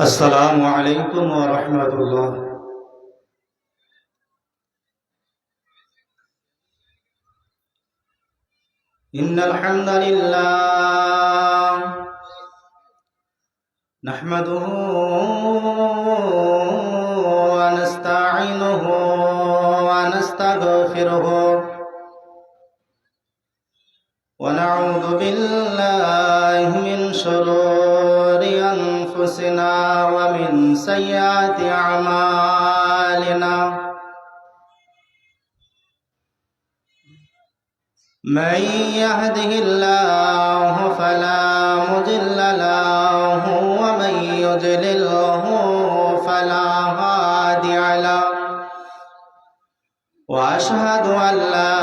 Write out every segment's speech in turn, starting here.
আসসালামু আলাইকুম ওয়া রাহমাতুল্লাহ। ইন্নাল হামদালিল্লাহ নাহমাদুহু ওয়া নাস্তাঈনুহু ওয়া নাস্তাগফিরুহু ওয়া নাউযু বিল্লাহি মিন শুরুরি আনফুসিনা ওয়া মিন সাইয়্যাতি আ'মালিনা। من يهده الله فلا مضل له ومن يضلله فلا هادي له وأشهد أن لا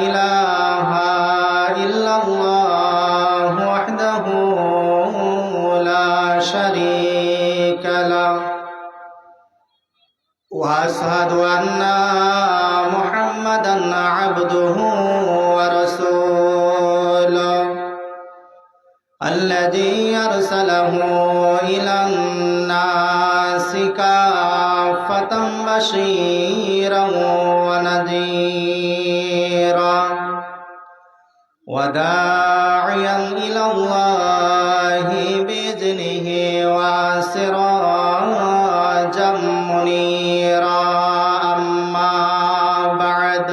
إله إلا الله وحده لا شريك له وأشهد أن محمدا عبده الذي أرسله إلى الناس كافة بشيرا ونذيرا وداعيا إلى الله بإذنه وسراجا منيرا. أما بعد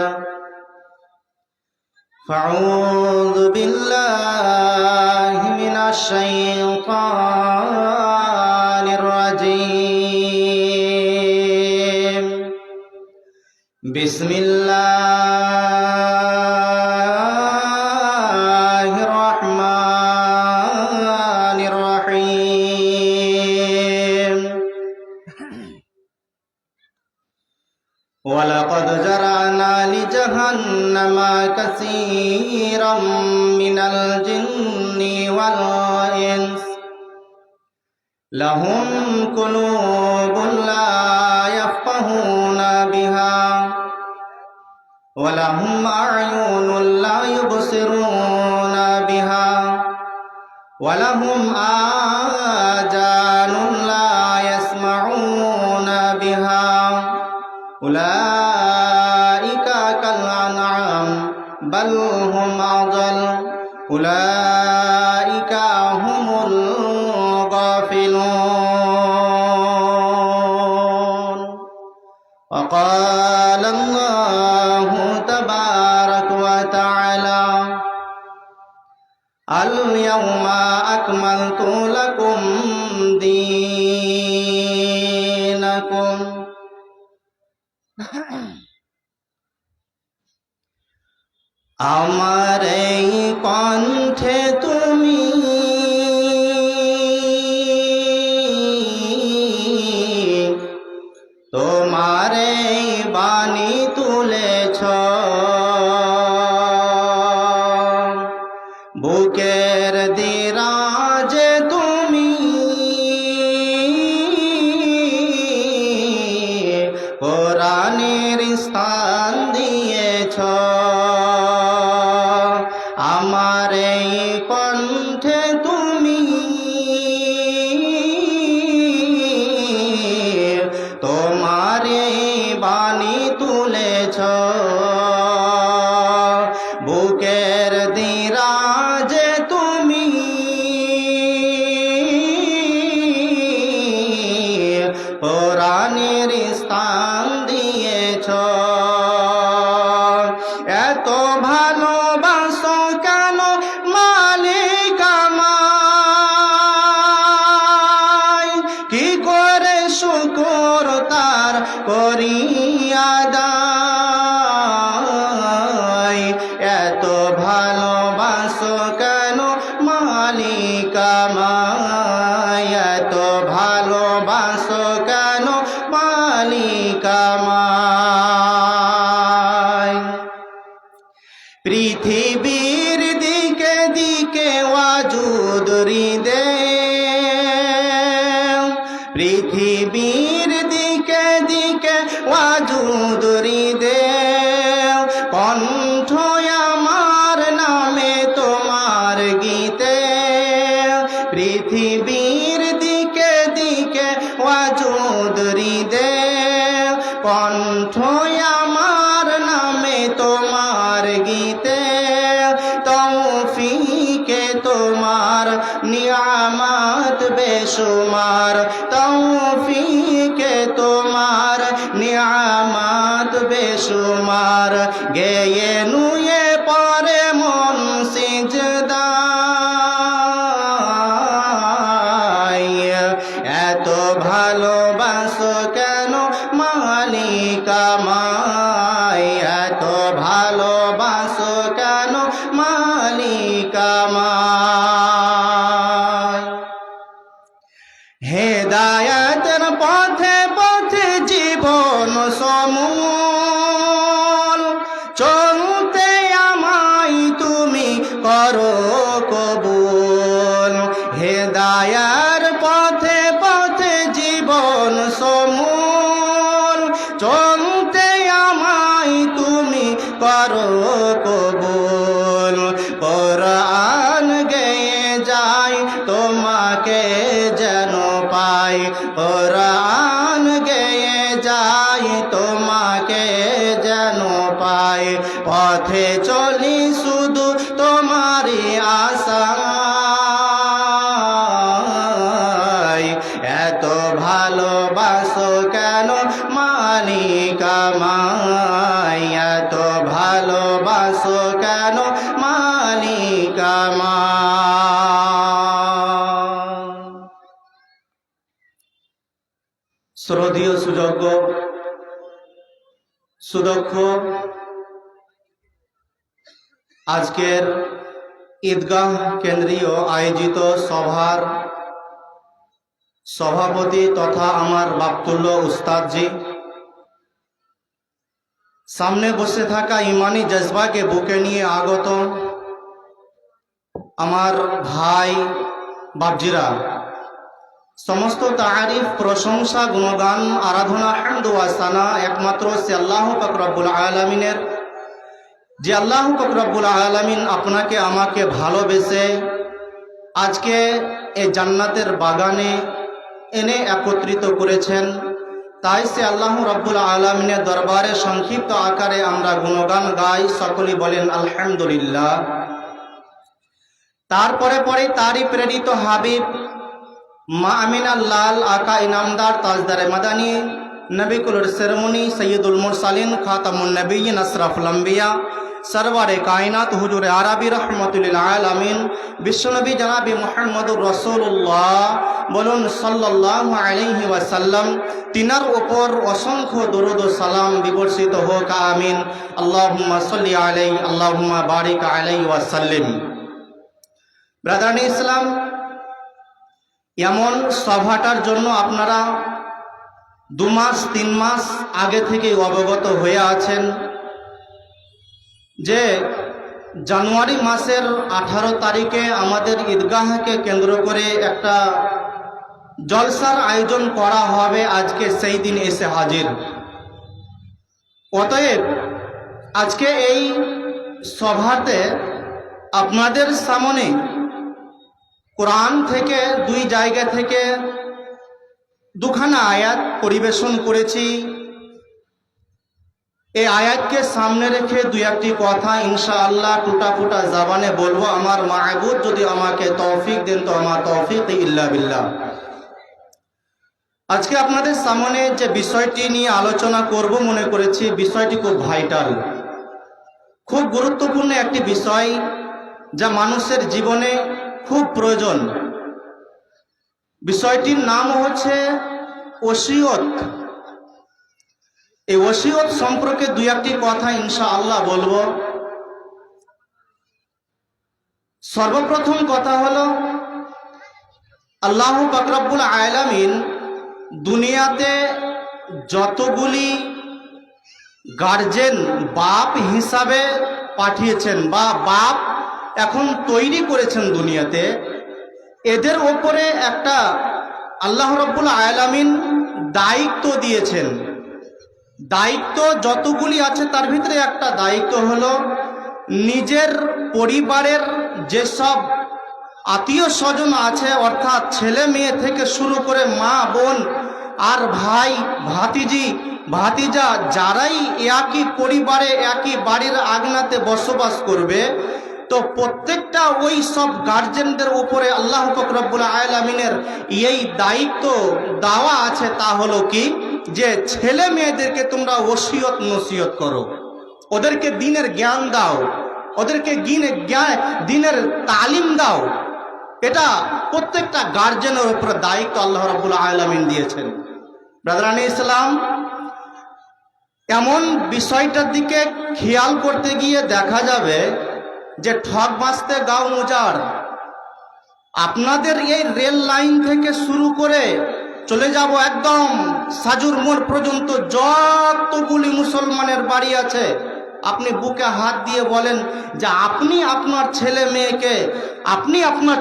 فأعوذ بالله من الشيطان الرجيم. بسم الله الرحمن الرحيم. ولقد ذرأنا لجهنم كثيرا من الجن والإنس لهم قلوب لا يفقهون بها ولهم أعين لا يبصرون بها ولهم آذان لا يسمعون بها أولئك كالأنعام بل هم أضل أولئك هم الغافلون. وقال الله تبارك وتعالى اليوم أكملت لكم دينكم. আমার এই কণ্ঠে তুমি তোমার এই বাণী তুলেছ, বুকের দিরাজে তুমি কোরআনের স্থান দিয়েছ। আমার এই কণ্ঠে তুমি তোমার এই বাণী তুলেছ, বুকের দিরাজে তুমি কোরআনের স্থান দিয়েছ। এত ভালোবাসো কেন মালিক আমায়, কি করে শুকর তার করি আদায়। এত ভালোবাসো কেন মালিক আমায়, এত ভালোবাসো কেন মালিক আমায়। পৃথিবীর দিকে দিকে ওয়াজুদ হৃদে, পৃথিবীর দিকে দিকে ওয়াজুদ হৃদে, কণ্ঠ আমার নামে তোমার গীতে। পৃথিবীর দিকে কণ্ঠ আমার নামে তোমার গীতে, তৌফিকে তোমার নিয়ামত বেশুমার, তৌফিকে তোমার নিয়ামত বেশুমার। গেয়ে নুয়ে পরে মন সিজদায়, এত ভালোবাসো কেন মালিক আমায়, এত ভালোবাসো কেন মালিক আমায়। হেদায়েতের পথে পথে জীবন সমূল, চলতে আমায় তুমি করো কবুল। হেদায়ার পথে পথে জীবন সমূল, চলতে আমায় তুমি করো কবুল। কোরআন গেয়ে যাই তোমাকে যেন পাই, কোরআন গেয়ে যাই তোমাকে যেন পাই। পথে চলি শুধু তোমারই আশায়, এত ভালোবাসো কেন মালিক আমায়, এত ভালোবাসো কেন মালিক আমায়। শ্রদ্ধেয় সুযোগ্য সুদক্ষ আজকের ঈদগাহ কেন্দ্রীয় আয়োজিত সভার সভাপতি তথা আমার বাপতুল্য উস্তাদজি, সামনে বসে থাকা ইমানি জজবাকে বুকে নিয়ে আগত আমার ভাই বাপজিরা, সমস্ত তারিফ প্রশংসা গুণগান আরাধনা হামদ ওয়া সানা একমাত্র সে আল্লাহ পাক রব্বুল আলামিনের, যে আল্লাহ পাক রব্বুল আলামিন আপনাকে আমাকে ভালোবেসে আজকে এই জান্নাতের বাগানে এনে একত্রিত করেছেন। তাই সে আল্লাহ রব্বুল আলামিনের দরবারে সংক্ষিপ্ত আকারে আমরা গুণগান গাই, সকলেই বলেন আলহামদুলিল্লাহ। তারপরে পরে তারই প্রেরিত হাবিব মা আমিনা লাল আকা ইনামদার তাজদারে মাদানী নবী কুলুর সেরমনি সৈয়দুল মুরসালিন খাতামুন নবীন আশরাফুল আম্বিয়া সরওয়ারে কায়নাত হুজুর আরবি রহমতুল্লিল আলামিন বিশ্বনবী জনাবি মুহাম্মদুর রাসূলুল্লাহ বলুন সাল্লাল্লাহু আলাইহি ওয়াসাল্লাম, তিনার উপর অসংখ্য দরুদ ও সালাম বিবর্ষিত হোক, আমিন। আল্লাহুম্মা সাল্লি আলাইহি আল্লাহুম্মা বারিক আলাইহি ওয়া সাল্লিম। ব্রাদার ইসলাম, এমন সভাটার জন্য আপনারা 2 মাস 3 মাস আগে থেকে অবগত হয়ে আছেন যে জানুয়ারি মাসের 18 তারিখে আমাদের ঈদগাহকে কেন্দ্র করে একটা জলসার আয়োজন করা হবে। আজকে সেই দিন এসে হাজির। অতএব আজকে এই সভাতে আপনাদের সামনে কোরআন থেকে 2 জায়গা থেকে 2খানা আয়াত পরিবেশন করেছি। এই আয়াতকে সামনে রেখে 2-1টি কথা ইনশাআল্লাহ টুটা জাবানে বলবো। আমার মাহবুব যদি আমাকে তৌফিক দেন তো আমার তৌফিক ইল্লা বিল্লাহ। আজকে আপনাদের সামনে যে বিষয়টি নিয়ে আলোচনা করব মনে করেছি, বিষয়টি খুব ভাইটাল, খুব গুরুত্বপূর্ণ একটি বিষয় যা মানুষের জীবনে খুব প্রয়োজন। বিষয়টির নাম হচ্ছে ওসিয়ত। এই ওসিয়ত সম্পর্কে 2-1টি কথা ইনশাআল্লাহ বলবো। সর্বপ্রথম কথা হলো, আল্লাহ পাক রব্বুল আলামিন দুনিয়াতে যতগুলি গার্জেন বাপ হিসাবে পাঠিয়েছেন বা বাপ এখন তৈরি করেছেন দুনিয়াতে, এদের ওপরে একটা আল্লাহ রব্বুল আলামিন দায়িত্ব দিয়েছেন। দায়িত্ব যতগুলি আছে তার ভিতরে একটা দায়িত্ব হলো নিজের পরিবারের যেসব আত্মীয় স্বজন আছে, অর্থাৎ ছেলে মেয়ে থেকে শুরু করে মা বোন আর ভাই ভাতিজি ভাতিজা যারাই একই পরিবারে একই বাড়ির আগনাতে বসবাস করবে, তো প্রত্যেকটা ওই সব গার্জেনদের উপরে আল্লাহ পাক রব্বুল আলামিনের এই দায়িত্ব দেওয়া আছে। তা হলো কি, যে ছেলে মেয়েদেরকে তোমরা ওসিয়ত নসিহত করো, ওদেরকে দিনের জ্ঞান দাও, ওদেরকে দিনের তালিম দাও। এটা প্রত্যেকটা গার্জেনের উপরে দায়িত্ব আল্লাহ রাব্বুল আলামিন দিয়েছেন। ব্রাদারানি ইসলাম, এমন বিষয়টার দিকে খেয়াল করতে গিয়ে দেখা যাবে যে ঠক বাঁচতে গাও মুজার। আপনাদের এই রেল লাইন থেকে শুরু করে চলে যাব একদম সাজুর মোড় পর্যন্ত যতগুলি মুসলমানের বাড়ি আছে, আপনি বুকে হাত দিয়ে বলেন যে আপনি আপনার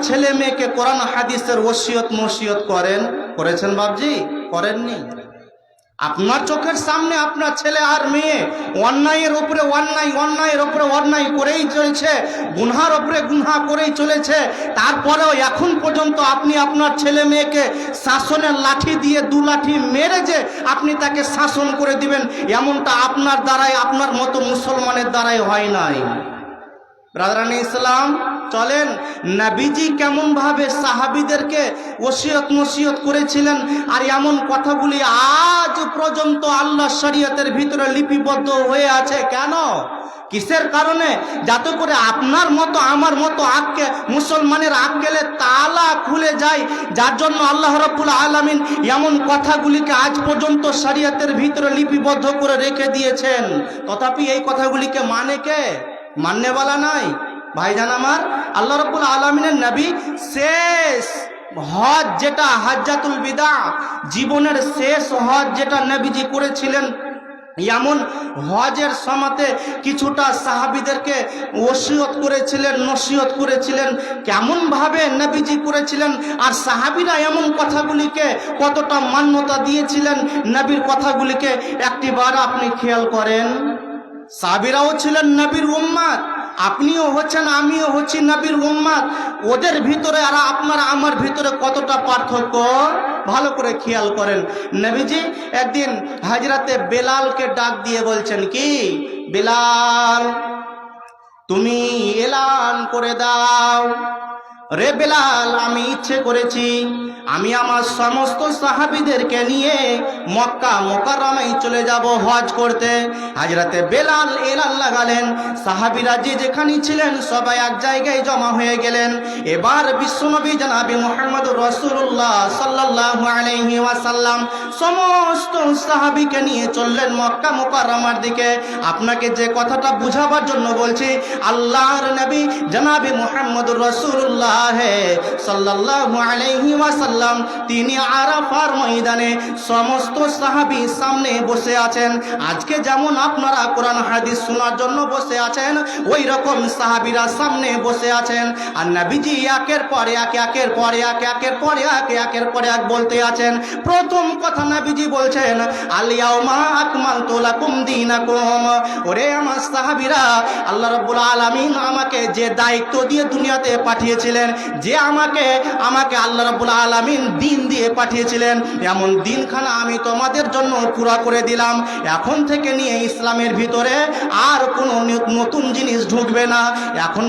ছেলে মেয়েকে কোরআন হাদিসের ওসিয়ত নসিহত করেছেন বাবজি? করেননি। আপনার চোখের সামনে আপনার ছেলে আর মেয়ে অন্যায়ের উপরে অন্যায় করেই চলেছে, গুনহার উপরে গুনহা করেই চলেছে। তারপরেও এখন পর্যন্ত আপনি আপনার ছেলে মেয়েকে শাসনের লাঠি দিয়ে 2 লাঠি মেরে যে আপনি তাকে শাসন করে দিবেন, এমনটা আপনার দ্বারাই, আপনার মতো মুসলমানের দ্বারাই হয় নাই। ব্রাদারানি ইসলাম, চলেন নবীজি কেমন ভাবে সাহাবীদেরকে ওসিয়ত নসিহত করেছিলেন, আর এমন কথাগুলি আজ পর্যন্ত আল্লাহর শরীয়তের ভিতরে লিপিবদ্ধ হয়ে আছে। কেন, কিসের কারণে? যাতে করে আপনার মতো আমার মতো মুসলমানের আক্কেলে তালা খুলে যায়, যার জন্য আল্লাহ রাব্বুল আলামিন এমন কথাগুলিকে আজ পর্যন্ত শরীয়তের ভিতরে লিপিবদ্ধ করে রেখে দিয়েছেন। তথাপি এই কথাগুলিকে মানে কে? মাননেওয়ালা নাই। ভাইজান আমার, আল্লাহ রাব্বুল আলামিনের নবী শেষ হজ যেটা হাজ্জাতুল বিদা, জীবনের শেষ হজ যেটা নবীজি করেছিলেন, এমন হজের সময়তে কিছুটা সাহাবীদেরকে ওসিয়ত করেছিলেন, নসিহত করেছিলেন। কেমন ভাবে নবীজি করেছিলেন, আর সাহাবীরা এমন কথাগুলিকে কতটা মান্যতা দিয়েছিলেন নবীর কথাগুলিকে, একটিবার আপনি খেয়াল করেন। সাহাবীরাও ছিলেন নবীর উম্মত, আপনিও হচ্ছেন, আমিও হচ্ছি নবীর উম্মত। ওদের ভিতরে আর আপনার আমার ভিতরে কতটা পার্থক্য ভালো করে খেয়াল করেন। নবীজি একদিন হযরতে বেলালকে ডাক দিয়ে বলছেন, কি বেলাল, তুমি এলান করে দাও। রে বেলাল, আমি ইচ্ছে করেছি আমি আমার সমস্ত সাহাবীদেরকে নিয়ে মক্কা মুকাররমায় চলে যাব হজ করতে। হযরতে বেলাল এলান লাগালেন, সাহাবীরা যে যেখানে ছিলেন সবাই এক জায়গায় জমা হয়ে গেলেন। এবার বিশ্বনবী জনাবে মুহাম্মদুর রাসূলুল্লাহ সাল্লাল্লাহু আলাইহি ওয়াসাল্লাম সমস্ত সাহাবীকে নিয়ে চললেন মক্কা মুকাররমার দিকে। আপনাকে যে কথাটা বুঝাবার জন্য বলছি, আল্লাহর নবী জনাবে মুহাম্মদুর রাসূলুল্লাহ সাল্লাল্লাহু আলাইহি ওয়াসাল্লাম তিনি আরাফার ময়দানে সমস্ত সাহাবী সামনে বসে আছেন। আজকে যেমন আপনারা কোরআন হাদিস শোনার জন্য বসে আছেন, ওই রকম সাহাবীরা সামনে বসে আছেন। আর নবীজি একের পরে এক বলতে আছেন। প্রথম কথা নবীজি বলছেন, আল ইয়াউমা আকমালতু লাকুম দীনাকুম। ওরে আমার সাহাবীরা, আল্লাহ রাব্বুল আলামিন আমাকে যে দায়িত্ব দিয়ে দুনিয়াতে পাঠিয়েছিলেন, যে আমাকে আল্লাহ রাব্বুল আলামিন দিন দিয়ে পাঠিয়েছিলেন, এমন দিনখানা আমি তোমাদের জন্য পুরা করে দিলাম। এখন থেকে নিয়ে ইসলামের ভিতরে আর কোনো নতুন জিনিস ঢুকবে না। এখন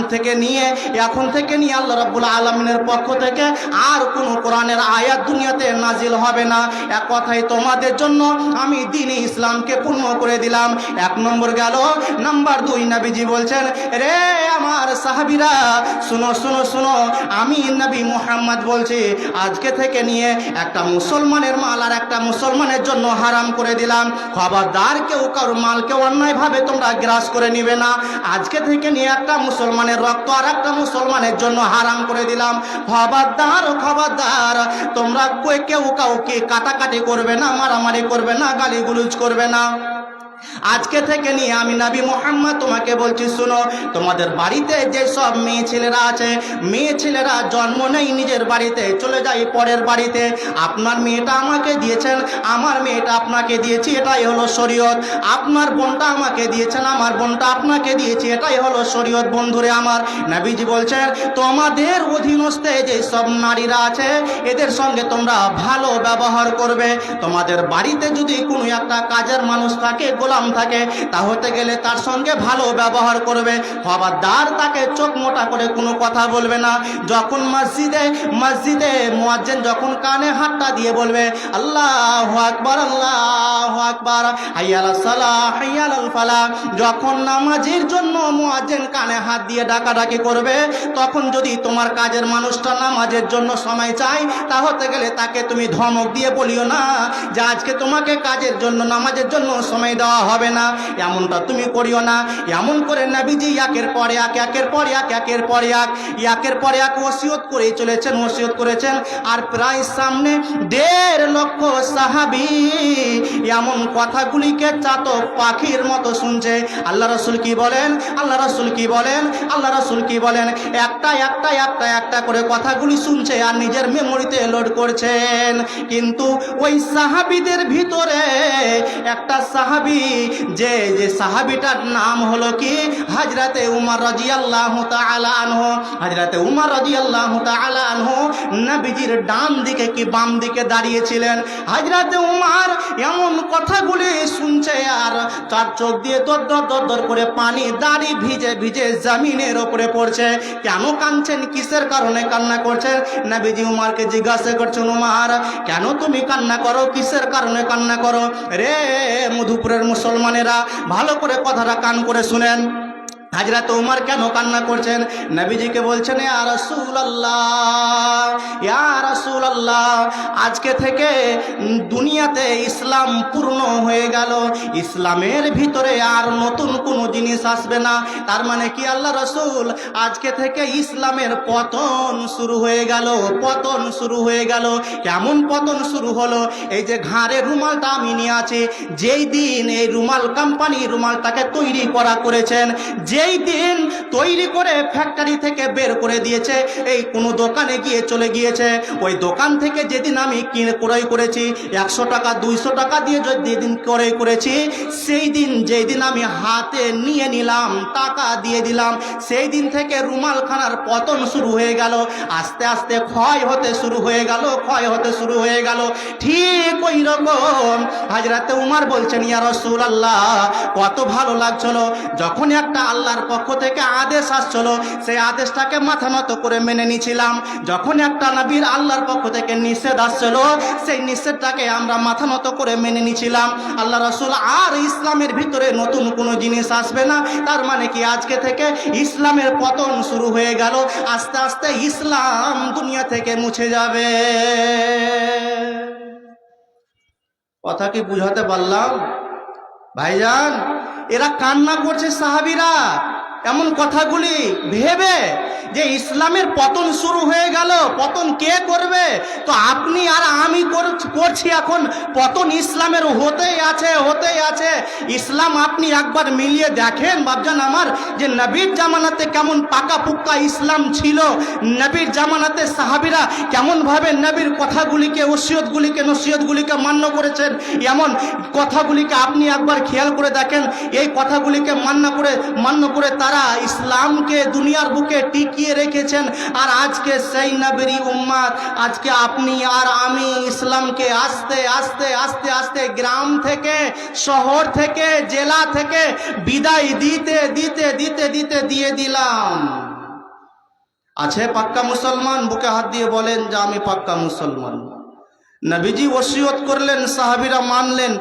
থেকে নিয়ে আল্লাহ রাব্বুল আলামিনের পক্ষ থেকে আর কোনো কোরআনের আয়াত দুনিয়াতে নাজিল হবে না। এক কথায় তোমাদের জন্য আমি দ্বীন ইসলামকে পূর্ণ করে দিলাম। এক নম্বর গেল। নাম্বার 2, নবীজি বলছেন, রে আমার সাহাবীরা, শুনো, আমি নবী মুহাম্মদ বলছি, আজকে থেকে নিয়ে একটা মুসলমানের মাল আর একটা মুসলমানের জন্য হারাম করে দিলাম। খবরদার কেউ কারো মালকে অন্যায়ভাবে তোমরা গ্রাস করে নিবে না। আজকে থেকে নিয়ে একটা মুসলমানের রক্ত আর একটা মুসলমানের জন্য হারাম করে দিলাম। খবরদার তোমরা কেউ কাউকে কাটাকাটি করবে না, মারামারি করবে না, গালিগুলোজ করবে না। আজকে থেকে নিয়ে আমি নবী মুহাম্মদ তোমাকে বলছি, শুনো, তোমাদের বাড়িতে যে সব মেয়ে ছেলেরা আছে, মেয়ে ছেলেরা জন্ম নেই নিজের বাড়িতে, চলে যায় পরের বাড়িতে। আপনার মেয়েটা আমাকে দিয়েছেন, আমার মেয়েটা আপনাকে দিয়েছি, এটাই হলো শরীয়ত। আপনার বোনটা আমাকে দিয়েছেন, আমার বোনটা আপনাকে দিয়েছি, এটাই হলো শরীয়ত। বন্ধুরে আমার, নবীজি বলছেন তোমাদের অধীনস্থে যে সব নারীরা আছে এদের সঙ্গে তোমরা ভালো ব্যবহার করবে। তোমাদের বাড়িতে যদি কোনো একটা কাজের মানুষ থাকে, গোলাম থাকে, তা হতে গেলে তার সঙ্গে ভালো ব্যবহার করবে। খবরদার তাকে চোখ মোটা করে কোনো কথা বলবে না। যখন মসজিদে মুয়াজ্জিন যখন কানে হাতটা দিয়ে বলবে আল্লাহু আকবার আল্লাহু আকবার, হাইয়া আলাস সালাহ হাইয়া আলাল ফালাহ, যখন নামাজের জন্য মুয়াজ্জিন কানে হাত দিয়ে ডাকাডাকি করবে, তখন যদি তোমার কাজের মানুষটা নামাজের জন্য সময় চায়, তা হতে গেলে তাকে তুমি ধমক দিয়ে বলিও না যে আজকে তোমাকে কাজের জন্য নামাজের জন্য সময় দেওয়া হবে না, এমনটা তুমি করিও না। এমন করে নবীজি একের পর এক ওসিয়ত করে চলেছেন, ওসিয়ত করেছেন। আর প্রায় সামনে 1.5 লক্ষ সাহাবী এমন কথাগুলিকে চাতক পাখির মতো শুনছে। আল্লাহ রাসূল কি বলেন, আল্লাহ রাসূল কি বলেন, আল্লাহ রাসূল কি বলেন, একটা করে কথাগুলি শুনছে আর নিজের মেমোরিতে লোড করছেন। কিন্তু ওই সাহাবীদের ভিতরে একটা সাহাবী, যে সাহাবীটার নাম হলো কি হযরতে উমর রাদিয়াল্লাহু তাআলা আনহু। হযরতে উমর রাদিয়াল্লাহু তাআলা আনহু নবীজির ডান দিকে কি বাম দিকে দাঁড়িয়েছিলেন। হযরতে উমর এমন কথাগুলি শুনছে আর তার চোখ দিয়ে দর করে পানি, দাড়ি ভিজে ভিজে জমিনের ওপরে পড়ছে। কেন কাঁদছেন, কিসের কারণে কান্না করছেন? নবীজি উমরকে জিজ্ঞাসা করছেন, উমর কেন তুমি কান্না করো, কিসের কারণে কান্না করো? রে মধুপুরের মুসলমানেরা, ভালো করে কথাটা কান করে শুনেন। হযরত উমর কেন কান্না করছেন? নবীজিকে বলছেন, ইয়া রাসূলুল্লাহ, ইয়া রাসূলুল্লাহ, আজকে থেকে দুনিয়াতে ইসলাম পূর্ণ হয়ে গেল, ইসলামের ভিতরে আর নতুন কোনো জিনিস আসবে না। তার মানে কি আল্লাহ রাসূল, আজকে থেকে ইসলামের পতন শুরু হয়ে গেল, পতন শুরু হয়ে গেল। কেমন পতন শুরু হলো? এই যে ঘাড়ে রুমালটা আমি নিয়ে আছি, যেই দিন এই রুমাল কোম্পানি রুমালটাকে তৈরি করেছেন, যেই দিন তৈরি করে ফ্যাক্টরি থেকে বের করে দিয়েছে, এই কোনো দোকানে গিয়ে চলে গিয়েছে, ওই দোকান থেকে যেদিন আমি ক্রয় করেছি 100 টাকা 200 টাকা দিয়ে যেদিন ক্রয় করেছি, সেই দিন যেই দিন আমি হাতে নিয়ে নিলাম, টাকা দিয়ে দিলাম, সেই দিন থেকে রুমালখানার পতন শুরু হয়ে গেল। আস্তে আস্তে ক্ষয় হতে শুরু হয়ে গেল, ক্ষয় হতে শুরু হয়ে গেল। ঠিক ওই রকম হযরতে উমর বলছেন, ইয়া রাসূলুল্লাহ, কত ভালো লাগছিল যখন একটা আল্লাহর পক্ষ থেকে আদেশ আসছিল, সেই আদেশটাকে মাথা নত করে মেনে নিয়েছিলাম। যখন একটা নবীর আল্লাহর পক্ষ থেকে নিষেধ আসছিল, সেই নিষেধটাকে আমরা মাথা নত করে মেনে নিয়েছিলাম। আল্লাহ রাসূল আর ইসলামের ভিতরে নতুন কোনো জিনিস আসবে না। তার মানে কি আজকে থেকে ইসলামের পতন শুরু হয়ে গেল, আস্তে আস্তে ইসলাম দুনিয়া থেকে মুছে যাবে। কথা কি বুঝাতে পারলাম ভাইজান? এরা কান্না করছে সাহাবীরা এমন কথাগুলি ভেবে যে ইসলামের পতন শুরু হয়ে গেল। পতন কে করবে? তো আপনি আর আমি করছি। এখন পতন ইসলামের হতেই আছে। ইসলাম আপনি একবার মিলিয়ে দেখেন বাপজান আমার, যে নবীর জামানাতে কেমন পাকা পুক্কা ইসলাম ছিল, নবীর জামানাতে সাহাবীরা কেমনভাবে নবীর কথাগুলিকে, ওসিয়তগুলিকে, নসিহতগুলিকে মান্য করেছেন। এমন কথাগুলিকে আপনি একবার খেয়াল করে দেখেন। এই কথাগুলিকে মান্য করে তারা ইসলামকে দুনিয়ার বুকে টিকিয়ে রেখেছেন। আর আজকে সেই নবীর উম্মত, আজকে আপনি আর আমি ইসলামকে আস্তে আস্তে আস্তে আস্তে গ্রাম থেকে, শহর থেকে, জেলা থেকে বিদায় দিয়ে দিলাম। আছে পাক্কা মুসলমান? বুকে হাত দিয়ে বলেন যে আমি পাক্কা মুসলমান। নবীজি ওসিয়ত করলেন, সাহাবীরা মানলেন।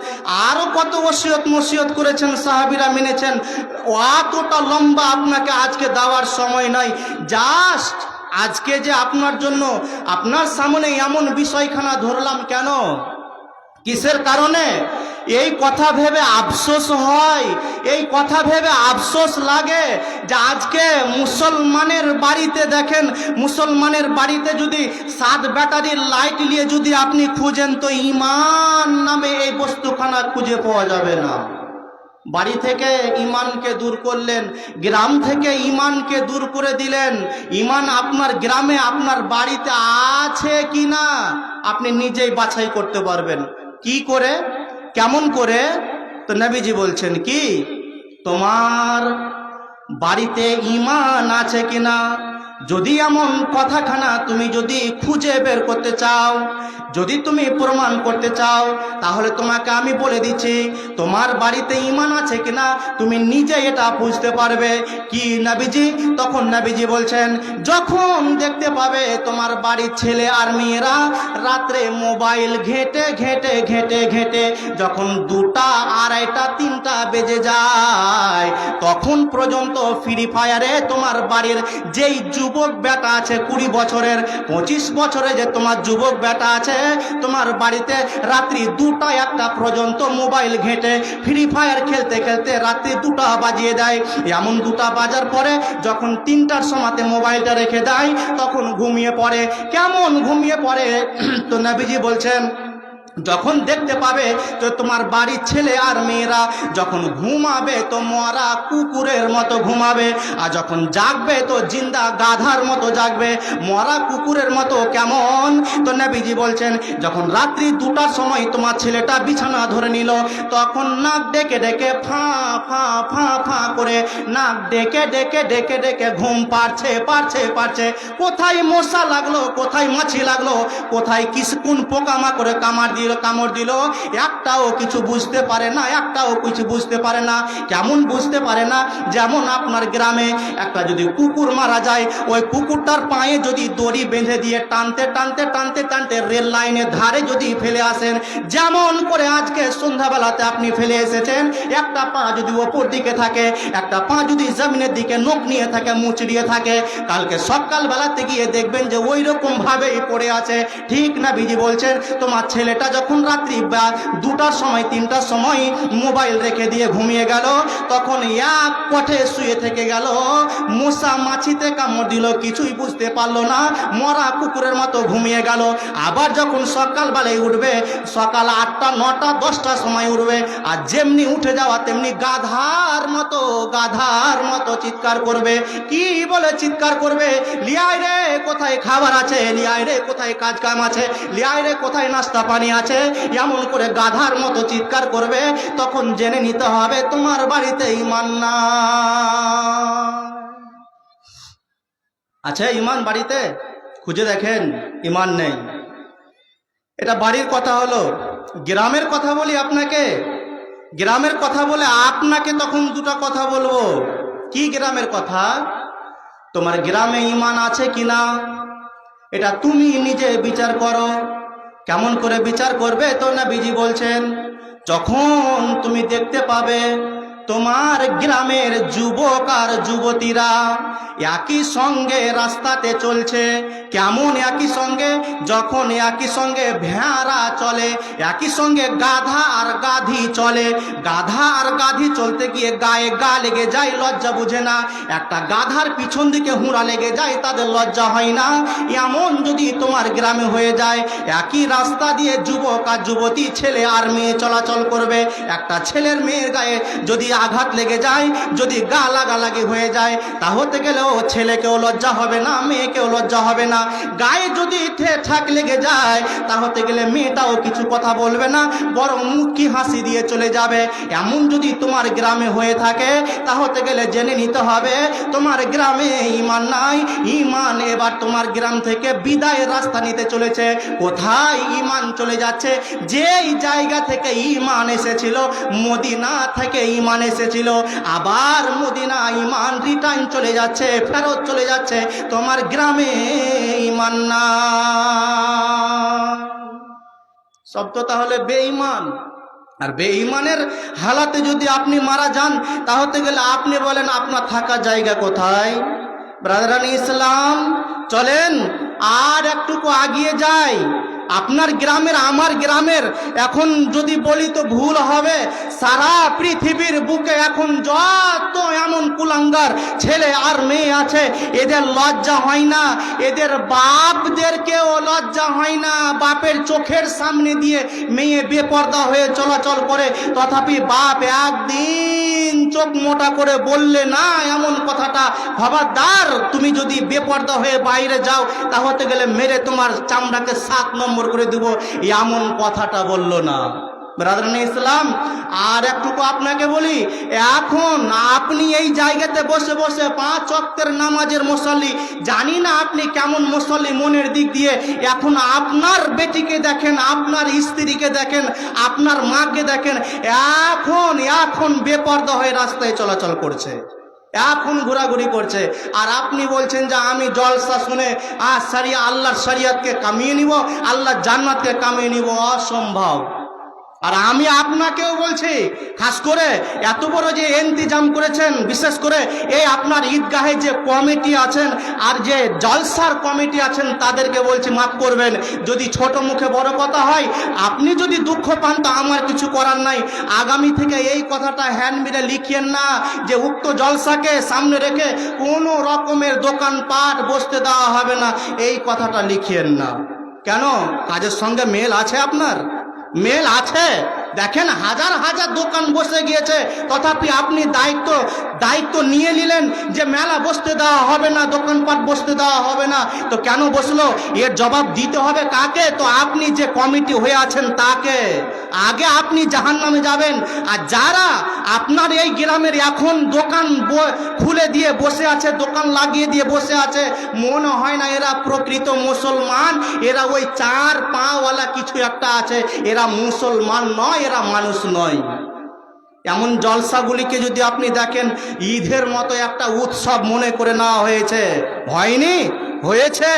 আরো কত ওসিয়ত নসিহত করেছেন, সাহাবীরা মেনেছেন। অতটা লম্বা আপনাকে আজকে দেওয়ার সময় নাই। জাস্ট আজকে যে আপনার জন্য, আপনার সামনে এমন বিষয়খানা ধরলাম কেন, কিসের কারণে? এই কথা ভেবে আফসোস হয়, এই কথা ভেবে আফসোস লাগে যে আজকে মুসলমানের বাড়িতে দেখেন, মুসলমানের বাড়িতে যদি 7 ব্যাটারির লাইট নিয়ে যদি আপনি খুঁজেন, তো ঈমান নামে এই বস্তুখানা খুঁজে পাওয়া যাবে না। বাড়ি থেকে ঈমানকে দূর করলেন, গ্রাম থেকে ঈমানকে দূর করে দিলেন। ঈমান আপনার গ্রামে আপনার বাড়িতে আছে কিনা আপনি নিজেই বাছাই করতে পারবেন। কি করে, কেমন করে? তো নবীজি বলছেন কি, তোমার বাড়িতে ঈমান আছে কিনা, যদি এমন কথাখানা তুমি যদি খুঁজে বের করতে চাও, যদি তুমি প্রমাণ করতে চাও, তাহলে তোমাকে আমি বলে দিচ্ছি তোমার বাড়িতে ঈমান আছে কিনা তুমি নিজে এটা বুঝতে পারবে। কি নবীজি? তখন নবীজি বলছেন, যখন দেখতে পাবে তোমার বাড়ির ছেলে আর মেয়েরা রাত্রে মোবাইল ঘেঁটে ঘেঁটে ঘেঁটে ঘেঁটে যখন 2টা, 2:30, 3টা বেজে যায়, তখন পর্যন্ত ফ্রি ফায়ারে তোমার বাড়ির যেই যুবক বেটা আছে 20 বছরের, 25 বছরে যে তোমার যুবক বেটা আছে, তোমার বাড়িতে রাত্রি 2টা, 1টা পর্যন্ত মোবাইল ঘেঁটে ফ্রি ফায়ার খেলতে খেলতে রাত্রি 2টা বাজিয়ে দেয়। এমন 2টা বাজার পরে যখন 3টার সময়তে মোবাইলটা রেখে দেয় তখন ঘুমিয়ে পড়ে। কেমন ঘুমিয়ে পড়ে? তো নবীজি বলছেন, যখন দেখতে পাবে তো তোমার বাড়ির ছেলে আর মেয়েরা যখন ঘুমাবে তো মরা কুকুরের মতো ঘুমাবে, আর যখন জাগবে তো জিন্দা গাধার মতো জাগবে, মরা কুকুরের মতো। কেমন? তো নবীজি বলছেন, যখন রাত্রি 2টার সময় তোমার ছেলেটা বিছানা ধরে নিল, তখন নাক ডেকে ডেকে ফা ফা ফা ফা করে নাক ডেকে ডেকে ডেকে ডেকে ঘুম পাড়ছে পাড়ছে পাড়ছে। কোথায় মশা লাগলো, কোথায় মাছি লাগলো, কোথায় কোন পোকামাকড়ে কামড় দিল, একটাও কিছু বুঝতে পারে না, একটাও কিছু বুঝতে পারে না। কেমন বুঝতে পারে না? যেমন আপনার গ্রামে একটা যদি কুকুর মারা যায়, ওই কুকুরটার পায়ে যদি দড়ি বেঁধে দিয়ে টানতে টানতে টানতে টানতে রেল লাইনের ধারে যদি ফেলে আসেন, যেমন করে আজকে সন্ধ্যাবেলাতে আপনি ফেলে এসেছেন, একটা পা যদি ওপর দিকে থাকে, একটা পা যদি জমিনের দিকে নখ নিয়ে থাকে, মুচড়িয়ে থাকে, কালকে সকালবেলাতে গিয়ে দেখবেন যে ওই রকম ভাবেই পড়ে আছে। ঠিক না? বিজি বলছেন, তোমার ছেলেটা যখন রাত্রি 2টার সময় 3টার সময় মোবাইল রেখে দিয়ে ঘুমিয়ে গেল, তখন এক কঠে শুয়ে থেকে গেল, মশা মাছিতে কামড় দিল, কিছুই বুঝতে পারলো না, মরা কুকুরের মতো ঘুমিয়ে গেল। আবার যখন সকালবেলায় উঠবে, সকাল 8টা, 9টা, 10টার সময় উঠবে, আর যেমনি উঠে যাওয়া তেমনি গাধার মতো চিৎকার করবে। কি বলে চিৎকার করবে? লিয়াই রে কোথায় খাবার আছে, লিয়াই রে কোথায় কাজ কাম আছে, লিয়াই রে কোথায় নাস্তা পানি আছে, এমন করে গাধার মতো চিৎকার করবে। তখন জেনে নিতে হবে তোমার বাড়িতে ঈমান না আছে। ঈমান বাড়িতে খুঁজে দেখেন, ঈমান নেই। এটা বাড়ির কথা হলো। গ্রামের কথা বলি আপনাকে, গ্রামের কথা বলে আপনাকে তখন 2টা কথা বলবো। কি গ্রামের কথা? তোমার গ্রামে ঈমান আছে কিনা এটা তুমি নিজে বিচার করো। কেমন করে বিচার করবে? তো নবীজি বলছেন, যখন তুমি দেখতে পাবে তোমার গ্রামের যুবক আর যুবতীরা একই সঙ্গে রাস্তাতে চলছে। কেমন একই সঙ্গে? যখন একই সঙ্গে ভেড়া চলে, একই সঙ্গে গাধা আর গাধি চলে, গাধা আর গাধি চলতে গিয়ে গায়ে গা লেগে যায়, লজ্জা বুঝে না। একটা গাধার পিছন দিকে হুঁড়া লেগে যায়, তাদের লজ্জা হয় না। এমন যদি তোমার গ্রামে হয়ে যায়, একই রাস্তা দিয়ে যুবক আর যুবতী, ছেলে আর মেয়ে চলাচল করবে, একটা ছেলের মেয়ের গায়ে যদি আঘাত লেগে যায়, যদি গা লাগালাগি হয়ে যায়, তাহলে গেলেও ছেলেকেও লজ্জা হবে না, মেয়েকেও লজ্জা হবে না। গায়ে যদি ঠাক লেগে যায়, তাহলে গেলে মেয়েটাও কিছু কথা বলবে না, বরং মুখি হাসি দিয়ে চলে যাবে। এমন যদি তোমার গ্রামে হয়ে থাকে, তাহলে গেলে জেনে নিতে হবে তোমার গ্রামে ঈমান নাই। ঈমান এবার তোমার গ্রাম থেকে বিদায়ের রাস্তা নিতে চলেছে। কোথায় ঈমান চলে যাচ্ছে? যেই জায়গা থেকে ঈমান এসেছিল, মদিনা থেকে ঈমান এসেছিল, আবার মদিনা ঈমান রিটার্ন চলে যাচ্ছে, ফেরত চলে যাচ্ছে। তোমার গ্রামে ঈমান না, সব তো তাহলে বেঈমান। আর বেঈমানের হালাতে যদি আপনি মারা যান, তাহলে গেলে আপনি বলেন আপনার থাকার জায়গা কোথায়? ব্রাদারান ইসলাম, চলেন আর একটুকু আগিয়ে যাই, আপনার গ্রামের আমার গ্রামের, এখন যদি বলি তো ভুল হবে, সারা পৃথিবীর বুকে এখন যত এমন কুলাঙ্গার ছেলে আর মেয়ে আছে, এদের লজ্জা হয় না, এদের বাপদেরকেও লজ্জা হয় না। বাপের চোখের সামনে দিয়ে মেয়ে বেপর্দা হয়ে চলাচল করে, তথাপি বাপ একদিন চোখ মোটা করে বললে না এমন কথাটা, খবরদার তুমি যদি বেপর্দা হয়ে বাইরে যাও তাহলে গেলে মেরে তোমার চামড়াকে 7 নম্বর করে দেব, এমন কথাটা বলল না। ব্রাদারান ইসলাম, আর একটুকু আপনাকে বলি, এখন আপনি এই জায়গাতে বসে বসে 5 ওয়াক্তের নামাজের মুসল্লি, জানি না আপনি কেমন মুসল্লি মনের দিক দিয়ে, এখন আপনার বেটিকে দেখেন, আপনার স্ত্রীকে দেখেন, আপনার মাকে দেখেন, এখন বেপর্দা হয়ে রাস্তায় চলাচল করছে, এখন ঘোরাঘুরি করছে। আর আপনি বলছেন যে আমি জলসা শুনে আল্লাহর শরিয়তকে কামিয়ে নিব, আল্লাহর জান্নাতকে কামিয়ে নিব, অসম্ভব। আর আমি আপনাকেও বলছি, খাস করে এত বড় যে ইন্তজাম করেছেন, বিশেষ করে এই আপনার ঈদগাহে যে কমিটি আছেন আর যে জলসার কমিটি আছেন, তাদেরকে বলছি মাফ করবেন যদি ছোট মুখে বড় কথা হয়। আপনি যদি দুঃখ পান তো আমার কিছু করার নাই। আগামী থেকে এই কথাটা হ্যান্ডবিলে লিখিয়েন না যে উক্ত জলসাকে সামনে রেখে কোনো রকমের দোকানপাট বসতে দেওয়া হবে না, এই কথাটা লিখিয়েন না। কেন? কাজের সঙ্গে মেল আছে আপনার? মেল আছে? দেখেন হাজার হাজার দোকান বসে গিয়েছে, তথাপি আপনি দায়িত্ব নিয়ে নিলেন যে মেলা বসতে দেওয়া হবে না, দোকানপাট বসতে দেওয়া হবে না। তো কেন বসলো? এর জবাব দিতে হবে কাকে? তো আপনি যে কমিটি হয়ে আছেন তাকে। আগে আপনি জাহান্নামে যাবেন। আর যারা আপনার এই গ্রামের এখন দোকান খুলে দিয়ে বসে আছে, দোকান লাগিয়ে দিয়ে বসে আছে, মনে হয় না এরা প্রকৃত মুসলমান, এরা ওই 4 পাওয়ালা কিছু একটা আছে, এরা মুসলমান নয়, এরা মানুষ নয়। এমন জলসাগুলিকে যদি আপনি দেখেন, ঈদের মতো একটা উৎসব মনে করে নেওয়া হয়েছে। হয়নি? হয়েছে?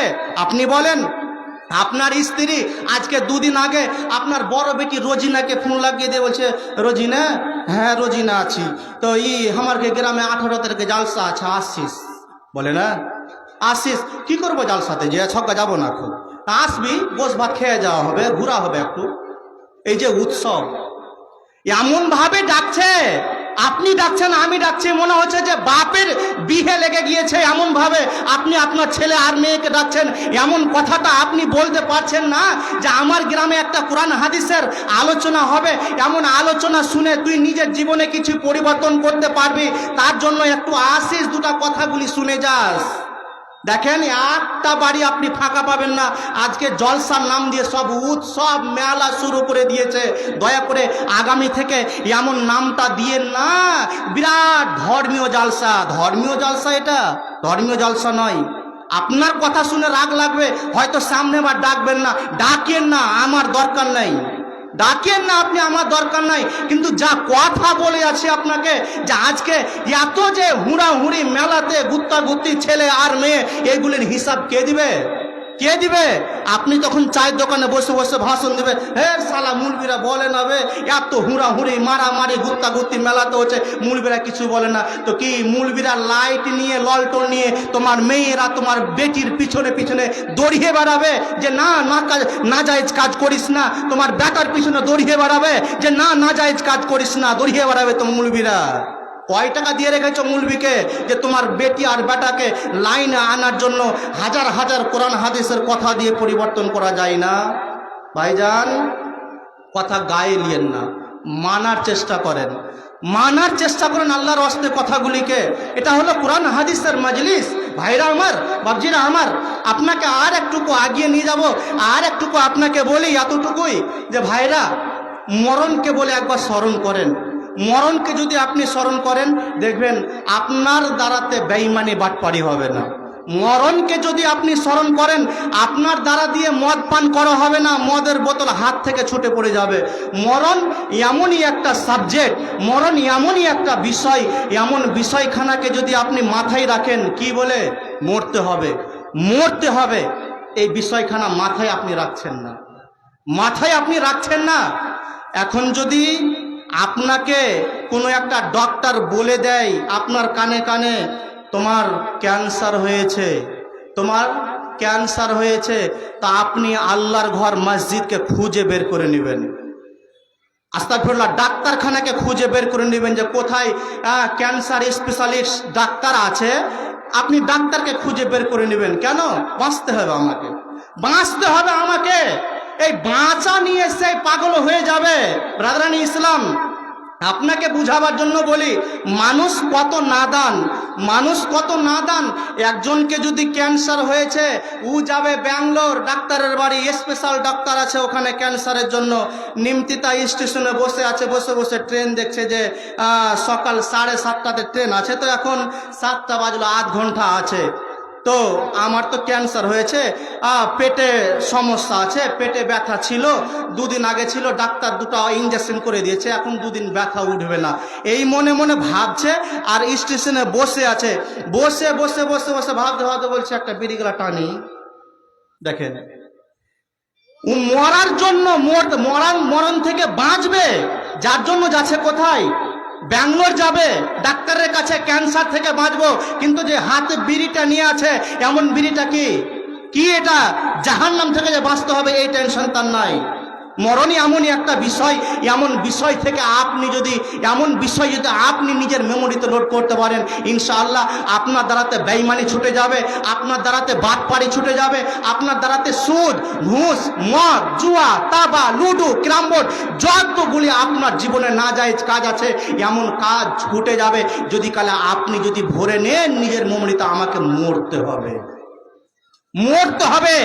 আপনি বলেন। আপনার স্ত্রী আজকে 2 দিন আগে আপনার বড় বেটি রোজিনাকে ফোন লাগিয়ে দিয়ে বলছে, রোজিনা, হ্যাঁ রোজিনা আছি, তো আমার গ্রামে 18 তারিখে জালসা আছে, আসছিস? বলে না, আসছিস কি করবো জালসাতে, যে ছক্কা যাবো না, খুব আসবি, বস ভাত খেয়ে যাওয়া হবে, ঘোরা হবে একটু। এই যে উৎসব এমন ভাবে ডাকছে, আপনি ডাকছেন, আমি ডাকছি, মনে হচ্ছে যে বাপের বিহে লেগে গিয়েছে। এমন ভাবে আপনি আপনার ছেলে আর মেয়েকে ডাকছেন, এমন কথাটা আপনি বলতে পারছেন না যে আমার গ্রামে একটা কোরআন হাদিসের আলোচনা হবে, এমন আলোচনা শুনে তুই নিজের জীবনে কিছু পরিবর্তন করতে পারবি, তার জন্য একটু আসিস, 2টা কথাগুলি শুনে যাস। দেখেন একটা বাড়ি আপনি ফাঁকা পাবেন না। আজকে জলসার নাম দিয়ে সব উৎসব মেলা শুরু করে দিয়েছে। দয়া করে আগামী থেকে এমন নামটা দিয়েন না, বিরাট ধর্মীয় জালসা। ধর্মীয় জালসা এটা ধর্মীয় জালসা নয়। আপনার কথা শুনে রাগ লাগবে, হয়তো সামনে বার ডাকবেন না, ডাকেন না, আমার দরকার নেই। ডাকেন না আপনি, আমার দরকার নাই। কিন্তু যা কথা বলে আছে আপনাকে, যে আজকে এত যে হুড়াহুড়ি মেলাতে গুত্তাগুত্তি ছেলে আর মেয়ে, এইগুলির হিসাব কে দিবে? কে দিবে? আপনি তখন চায়ের দোকানে বসে বসে ভাষণ দিবে, হে শালা মুলবিরা বলে না বে, এত হুড়াহুড়ি মারামারি গুত্তাগুত্তি মেলাতে হচ্ছে, মুলবিরা কিছু বলে না। তো কি মুলবিরা লাইট নিয়ে, ললটন নিয়ে তোমার মেয়েরা তোমার বেটির পিছনে পিছনে দৌড়িয়ে বেড়াবে যে না নাজায়েজ কাজ করিস না? তোমার বেটার পিছনে দৌড়িয়ে বেড়াবে যে না নাজায়েজ কাজ করিস না, দৌড়িয়ে বেড়াবে তো মুলবিরা। কয় টাকা দিয়ে রেখেছো মুলবিকে যে তোমার বেটি আর বেটাকে লাইনে আনার জন্য? হাজার হাজার কোরআন হাদিসের কথা দিয়ে পরিবর্তন করা যায় না। ভাইজান, কথা গায়ে নিয়েন না, মানার চেষ্টা করেন, মানার চেষ্টা করেন আল্লাহর ওয়াস্তে কথাগুলিকে। এটা হলো কোরআন হাদিসের মজলিস। ভাইরা আমার, বাবজিরা আমার, আপনাকে আর একটুকু আগিয়ে নিয়ে যাব। আর একটুকু আপনাকে বলি এতটুকুই যে ভাইরা, মরণকে বলে একবার স্মরণ করেন। মরণকে যদি আপনি স্মরণ করেন, দেখবেন আপনার দ্বারাতে বেঈমানি বাটপারি হবে না। মরণকে যদি আপনি স্মরণ করেন, আপনার দ্বারা দিয়ে মদ পান করা হবে না, মদের বোতল হাত থেকে ছুটে পড়ে যাবে। মরণ এমনই একটা সাবজেক্ট, মরণ এমনই একটা বিষয়, এমন বিষয়খানাকে যদি আপনি মাথায় রাখেন, কি বলে? মরতে হবে, মরতে হবে। এই বিষয়খানা মাথায় আপনি রাখছেন না, মাথায় আপনি রাখছেন না। এখন যদি আপনাকে কোনো একটা ডক্টর বলে দেয় আপনার কানে কানে, তোমার ক্যান্সার হয়েছে, তোমার ক্যান্সার হয়েছে, তা আপনি আল্লাহর ঘর মসজিদকে খুঁজে বের করে নেবেন, আস্তাগফিরুল্লাহ, ডাক্তারখানাকে খুঁজে বের করে নেবেন যে কোথায় ক্যান্সার স্পেশালিস্ট ডাক্তার আছে। আপনি ডাক্তারকে খুঁজে বের করে নেবেন। কেন? বাঁচতে হবে আমাকে, বাঁচতে হবে আমাকে। এই বাঁচা নিয়ে সে পাগল হয়ে যাবে। ব্রাদারানি ইসলাম, আপনাকে বুঝাবার জন্য বলি, মানুষ কত নাদান, মানুষ কত নাদান। একজনকে যদি ক্যান্সার হয়েছে, ও যাবে ব্যাঙ্গালোর, ডাক্তারের বাড়ি, স্পেশাল ডাক্তার আছে ওখানে ক্যান্সারের জন্য। নিমতিতা স্টেশনে বসে আছে, বসে বসে ট্রেন দেখছে যে সকাল 7:30টাতে ট্রেন আছে, তো এখন 7টা বাজলো, আধ ঘন্টা আছে। তো আমার তো ক্যান্সার হয়েছে, পেটে সমস্যা আছে, পেটে ব্যথা ছিল, 2 দিন আগে ছিল, ডাক্তার 2টা ইঞ্জেকশন করে দিয়েছে, এখন 2 দিন ব্যথা উঠবে না, এই মনে মনে ভাবছে। আর স্টেশনে বসে আছে, বসে বসে বসে বসে ভাবতে ভাবতে বলছে একটা বিড়ি গেলা টানি। দেখেন, ও মরার জন্য, মরণ থেকে বাঁচবে, যার জন্য যাচ্ছে কোথায়? ব্যাঙ্গালোর যাবে ডাক্তারের কাছে, ক্যান্সার থেকে বাঁচবো। কিন্তু যে হাতে বিড়িটা নিয়ে আছে, এমন বিড়িটা কি এটা জাহান্নাম থেকে যে বাঁচতে হবে এই টেনশন তার নাই। মরণই এমনই একটা বিষয়, এমন বিষয় থেকে আপনি যদি আপনি নিজের মেমোরিতে লোড করতে পারেন, ইনশাআল্লাহ আপনার দ্বারাতে বেঈমানি ছুটে যাবে, আপনার দ্বারাতে বাটপাড়ি ছুটে যাবে, আপনার দ্বারাতে সুদ, ঘুষ, মদ, জুয়া, তাবা, লুডু, ক্যারাম বোর্ড, যতগুলি আপনার জীবনে নাজায়েজ কাজ আছে, এমন কাজ ছুটে যাবে যদি কালে আপনি যদি ভরে নেন নিজের মেমোরিতে আমাকে মরতে হবে, মরতে হবে,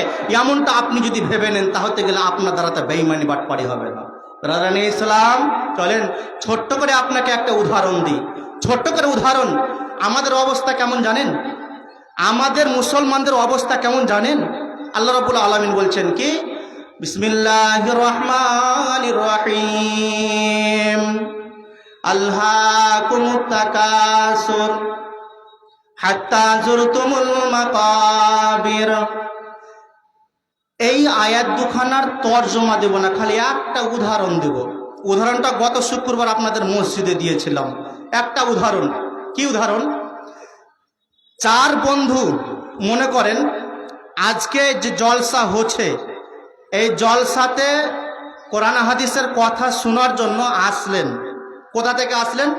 এমনটা আপনি যদি ভেবে নেন, তাহলে গেলে আপনার দ্বারাতে বেঈমানি বাটপাড়ি হবে না। ব্রাদারানি ইসলাম, চলেন ছোট্ট করে আপনাকে একটা উদাহরণ দিই, ছোট্ট করে উদাহরণ। আমাদের অবস্থা কেমন জানেন? আমাদের মুসলমানদের অবস্থা কেমন জানেন? আল্লাহ রাব্বুল আলামিন বলছেন কি, বিসমিল্লাহির রহমানির রহিম, আলহাকুমুত তাকাসুর হাত্তা যুরতুমুল মাকাবির। এই আয়াত দুখানার তর্জমা দেব না, খালি একটা উদাহরণ দেব। উদাহরণটা গত শুক্রবার আপনাদের মসজিদে দিয়েছিলাম, একটা উদাহরণ। কি উদাহরণ? 4 বন্ধু, মনে করেন আজকে যে জলসা হচ্ছে, এই জলসাতে কোরআন হাদিসের কথা শোনার জন্য আসলেন। কোথা থেকে আসলেন?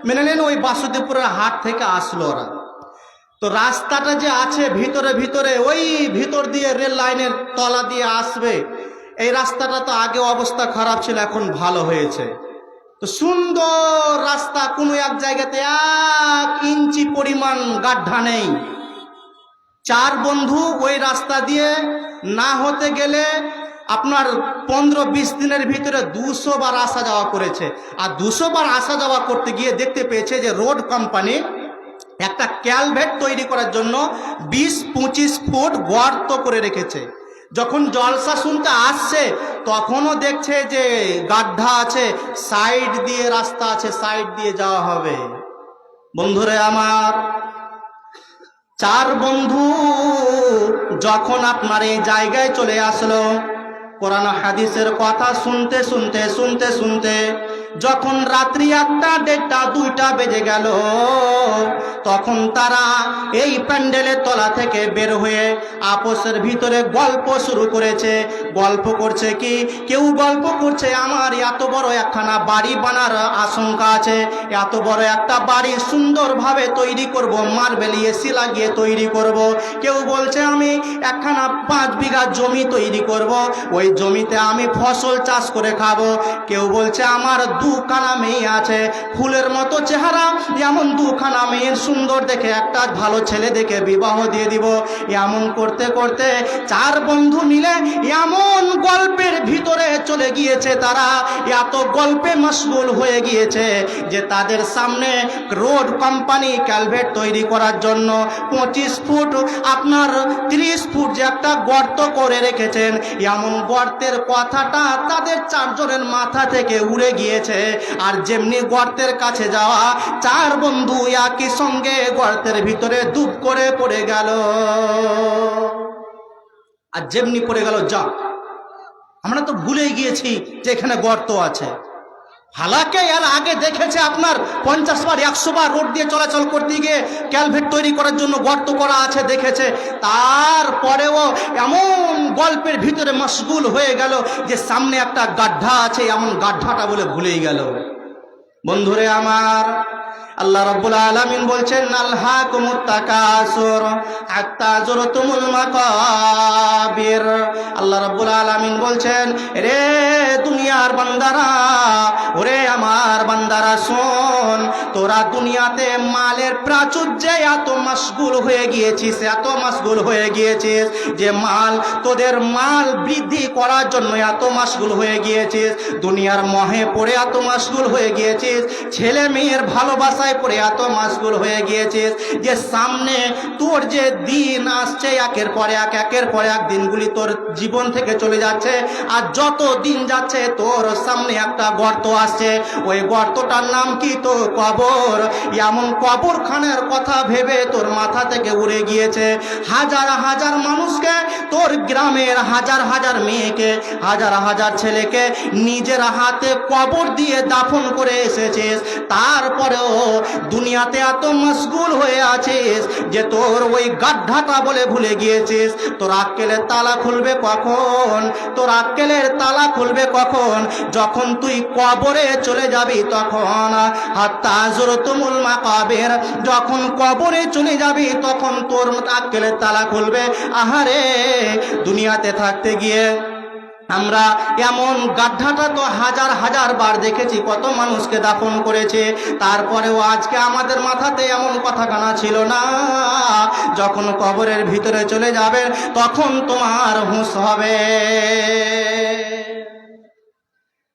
মেনে নেন ওই বাসুদেবপুরের হাট থেকে আসলো ওরা। তো রাস্তাটা যে আছে ভিতরে ভিতরে, ওই ভিতর দিয়ে রেল লাইনের তলা দিয়ে আসবে, এই রাস্তাটা তো আগে অবস্থা খারাপ ছিল, এখন ভালো হয়েছে। তো সুন্দর রাস্তা, কোনো এক জায়গাতে 1 ইঞ্চি পরিমাণ গাড্ডা নেই। 4 বন্ধু ওই রাস্তা দিয়ে না হতে গেলে আপনার 15-20 দিনের ভিতরে 200 বার আসা যাওয়া করেছে। আর 200 বার আসা যাওয়া করতে গিয়ে দেখতে পেয়েছে যে রোড কোম্পানি একটা ক্যালভেট তৈরি করার জন্য 20-25 ফুট গর্ত করে রেখেছে। যখন জলসা শুনতে আসছে তখনও দেখছে যে গাড্ডা আছে, সাইড দিয়ে রাস্তা আছে, সাইড দিয়ে যাওয়া হবে। বন্ধুরে আমার, 4 বন্ধু যখন আপনার এই জায়গায় চলে আসলো, কোরআন হাদিসের কথা শুনতে শুনতে শুনতে শুনতে যখন রাত্রি 1টা, 1:30, 2টা বেজে গেল, তখন তারা এই প্যান্ডেলের তলা থেকে বের হয়ে আপোষের ভিতরে গল্প শুরু করেছে। গল্প করছে কি? কেউ গল্প করছে আমার এত বড় একখানা বাড়ি বানার আশঙ্কা আছে, এত বড় একটা বাড়ি সুন্দরভাবে তৈরি করব, মার্বেল এসি লাগিয়ে তৈরি করব। কেউ বলছে আমি একখানা 5 বিঘা জমি তৈরি করব, ওই জমিতে আমি ফসল চাষ করে খাবো। কেউ বলছে আমার 2খানা মেয়ে আছে, ফুলের মতো চেহারা, এমন 2খানা মেয়ের সুন্দর দেখে একটা ভালো ছেলে দেখে বিবাহ দিয়ে দিব। এমন করতে করতে 4 বন্ধু মিলে এমন গল্পের ভিতরে চলে গিয়েছে, তারা এত গল্পে মশগুল হয়ে গিয়েছে যে তাদের সামনে রোড কোম্পানি ক্যালভেট তৈরি করার জন্য 25 ফুট আপনার 30 ফুট যে একটা গর্ত করে রেখেছেন, এমন গর্তের কথাটা তাদের 4 জনের মাথা থেকে উড়ে গিয়েছে। আর যেমনি গর্তের কাছে যাওয়া 4 বন্ধু একই সঙ্গে গর্তের ভিতরে ডুব করে পড়ে গেল। আর যেমনি পড়ে গেল, যা আমরা তো ভুলে গিয়েছি যে এখানে গর্ত আছে। হালাকে এর আগে দেখেছে আপনার 50 বার 100 বার রোড দিয়ে চলাচল করতে গিয়ে ক্যালভেট তৈরি করার জন্য গর্ত করা আছে দেখেছে, তারপরেও এমন গল্পের ভিতরে মশগুল হয়ে গেল যে সামনে একটা গাড্ডা আছে, এমন গাড্ডাটা বলে ভুলেই গেল। বন্ধুরে আমার, আল্লাহ রাব্বুল আলামিন বলছেন আলহাকুমুত তাকাসুর হাত্তা যুরতুমুল মাকাবির। আল্লাহ রাব্বুল আলামিন বলছেন, রে দুনিয়ার বান্দারা, ওরে আমার বান্দারা শোন, তোরা দুনিয়াতে মালের প্রাচুর্যে এত মশগুল হয়ে গিয়েছিস, এত মশগুল হয়ে গিয়েছিস যে তোদের মাল বৃদ্ধি করার জন্য এত মশগুল হয়ে গিয়েছিস, দুনিয়ার মোহে পড়ে এত মশগুল হয়ে গিয়েছিস, ছেলে মেয়ের ভালোবাসায় পড়ে এত মশগুল হয়ে গিয়েছিস যে সামনে তোর যে দিন আসছে একের পর এক দিনগুলি তোর জীবন থেকে চলে যাচ্ছে, আর যত দিন যাচ্ছে তোর সামনে একটা গর্ত আসছে, ওই গর্তটার নাম কি? তো কবর। এমন কবরখানার কথা ভেবে তোর মাথা থেকে উড়ে গিয়েছে হাজার হাজার মানুষকে, তোর গ্রামের হাজার হাজার মেয়েকে, হাজার হাজার ছেলেকে নিজের হাতে কবর দিয়ে দাফন করে এসেছিস, তারপরেও দুনিয়াতে এত মশগুল হয়ে আছিস যে তোর ওই গাড্ডাটা বলে ভুলে গিয়েছিস। তোর আক্কেলের তালা খুলবে কখন? তোর আক্কেলের তালা খুলবে কখন? যখন তুই কবরে চলে যাবি তখন। হাত্তা যুরতুমুল মাকাবির, যখন কবরে চলে যাবি তখন তোর আক্কেলের তালা খুলবে। আহারে, দুনিয়াতে থাকতে গিয়ে আমরা এমন গাড্ডাটা তো হাজার হাজার বার দেখেছি, কত মানুষকে দাফন করেছে, তারপরেও আজকে আমাদের মাথাতে এমন কথা কানা ছিল না। যখন কবরের ভিতরে চলে যাবে তখন তোমার হুঁশ হবে।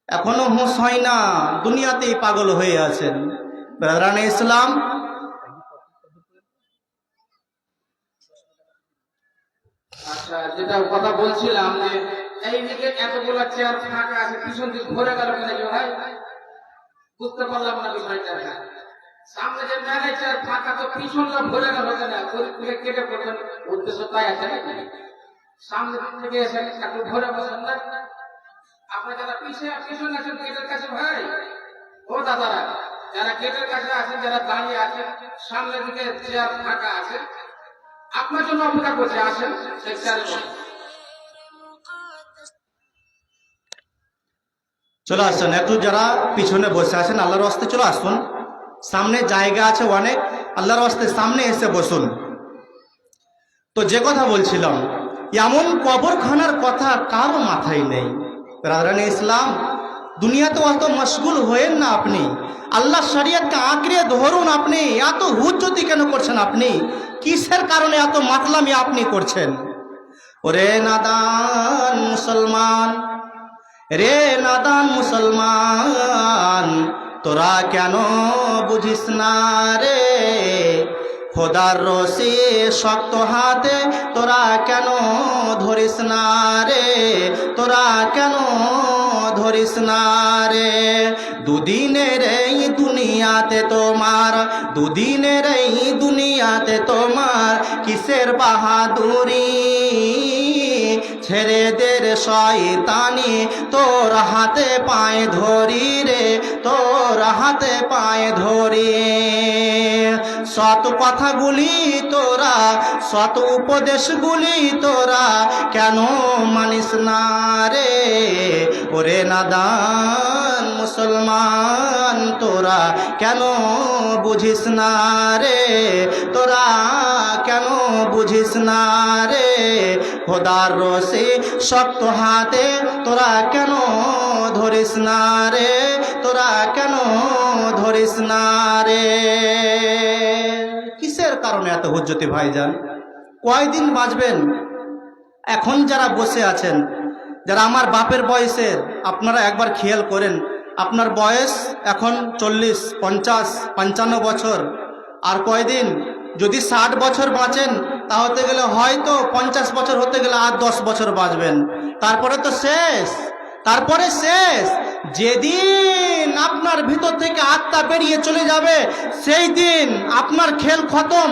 এখনো হুঁশ হয় না, দুনিয়াতেই পাগল হয়ে আছেন। ব্রাদারানে ইসলাম, আচ্ছা, যেটা কথা বলছিলাম যে এই দিকে এতগুলো চেয়ার ফাঁকা আছে, পিছন দিকে ভরে গেল কেন ভাই? বুঝতে পারলাম না বিষয়টা। সামনে যে ম্যানেজার ফাঁকা, তো পিছনটা ভরে গেল কেন? কেটে পড়বেন উদ্দেশ্য তাই আছে নাকি? সামনে থেকে এসে একটু ভরে বসেন না। আপনার যারা পিছনে আছেন গেটের কাছে, ভাই ও দাদারা যারা গেটের কাছে আছেন, যারা দাঁড়িয়ে আছেন, সামনের দিকে চেয়ার ফাঁকা আছে, আপনার জন্য অপেক্ষা করছে, আসেন সেই চেয়ারে বসেন। চলে আসছেন একটু, যারা পিছনে বসে আছেন আল্লাহর রাস্তায় চলে আসুন, সামনে জায়গা আছে অনেক, আল্লাহর রাস্তায় সামনে এসে বসুন। তো যে কথা বলছিলাম, এমন কবরখানার কথা কারো মাথায় নেই। ব্রাদারানে ইসলাম, দুনিয়াতে অত মশগুল হয়েন না আপনি, আল্লাহ শরিয়তকে আঁকড়ে ধরুন। আপনি এত হুজ্জতি কেন করছেন? আপনি কিসের কারণে এত মাতলামি আপনি করছেন? ওরে নাদান মুসলমান, রে নাদান মুসলমান, তোরা কেন বুঝিস না রে? খোদার রশি শক্ত হাতে তোরা কেন ধরিস না রে? তোরা কেন ধরিস না রে? দুদিনের এই দুনিয়াতে তোমার, দুদিনের এই দুনিয়াতে তোমার কিসের বাহাদুরি? ছেড়েদের শয়তানি তোর হাতে পায়ে ধরি রে, তোর হাতে পায়ে ধরি। সৎ কথাগুলি তোরা, সৎ উপদেশগুলি তোরা কেন মানিস না রে? ওরে নাদান মুসলমান, তোরা কেন বুঝিস না রে? তোরা কেন বুঝিস না রে? খোদার রশি শক্ত হাতে তোরা কেন ধরিস না রে? তোরা কেন ধরিস না রে? কিসের কারণে এত হুজ্জতি ভাইজান? কয়দিন বাঁচবেন? এখন যারা বসে আছেন, যারা আমার বাপের বয়সের, আপনারা একবার খেয়াল করেন, আপনার বয়স এখন 40, 50, 55 বছর। আর কয়দিন? যদি 60 বছর বাঁচেন তা হতে গেলে হয়তো 50 বছর হতে গেলে আর 10 বছর বাঁচবেন, তারপরে তো শেষ। তারপরে শেষ। যেদিন আপনার ভিতর থেকে আত্মা বেরিয়ে চলে যাবে, সেই দিন আপনার খেল খতম।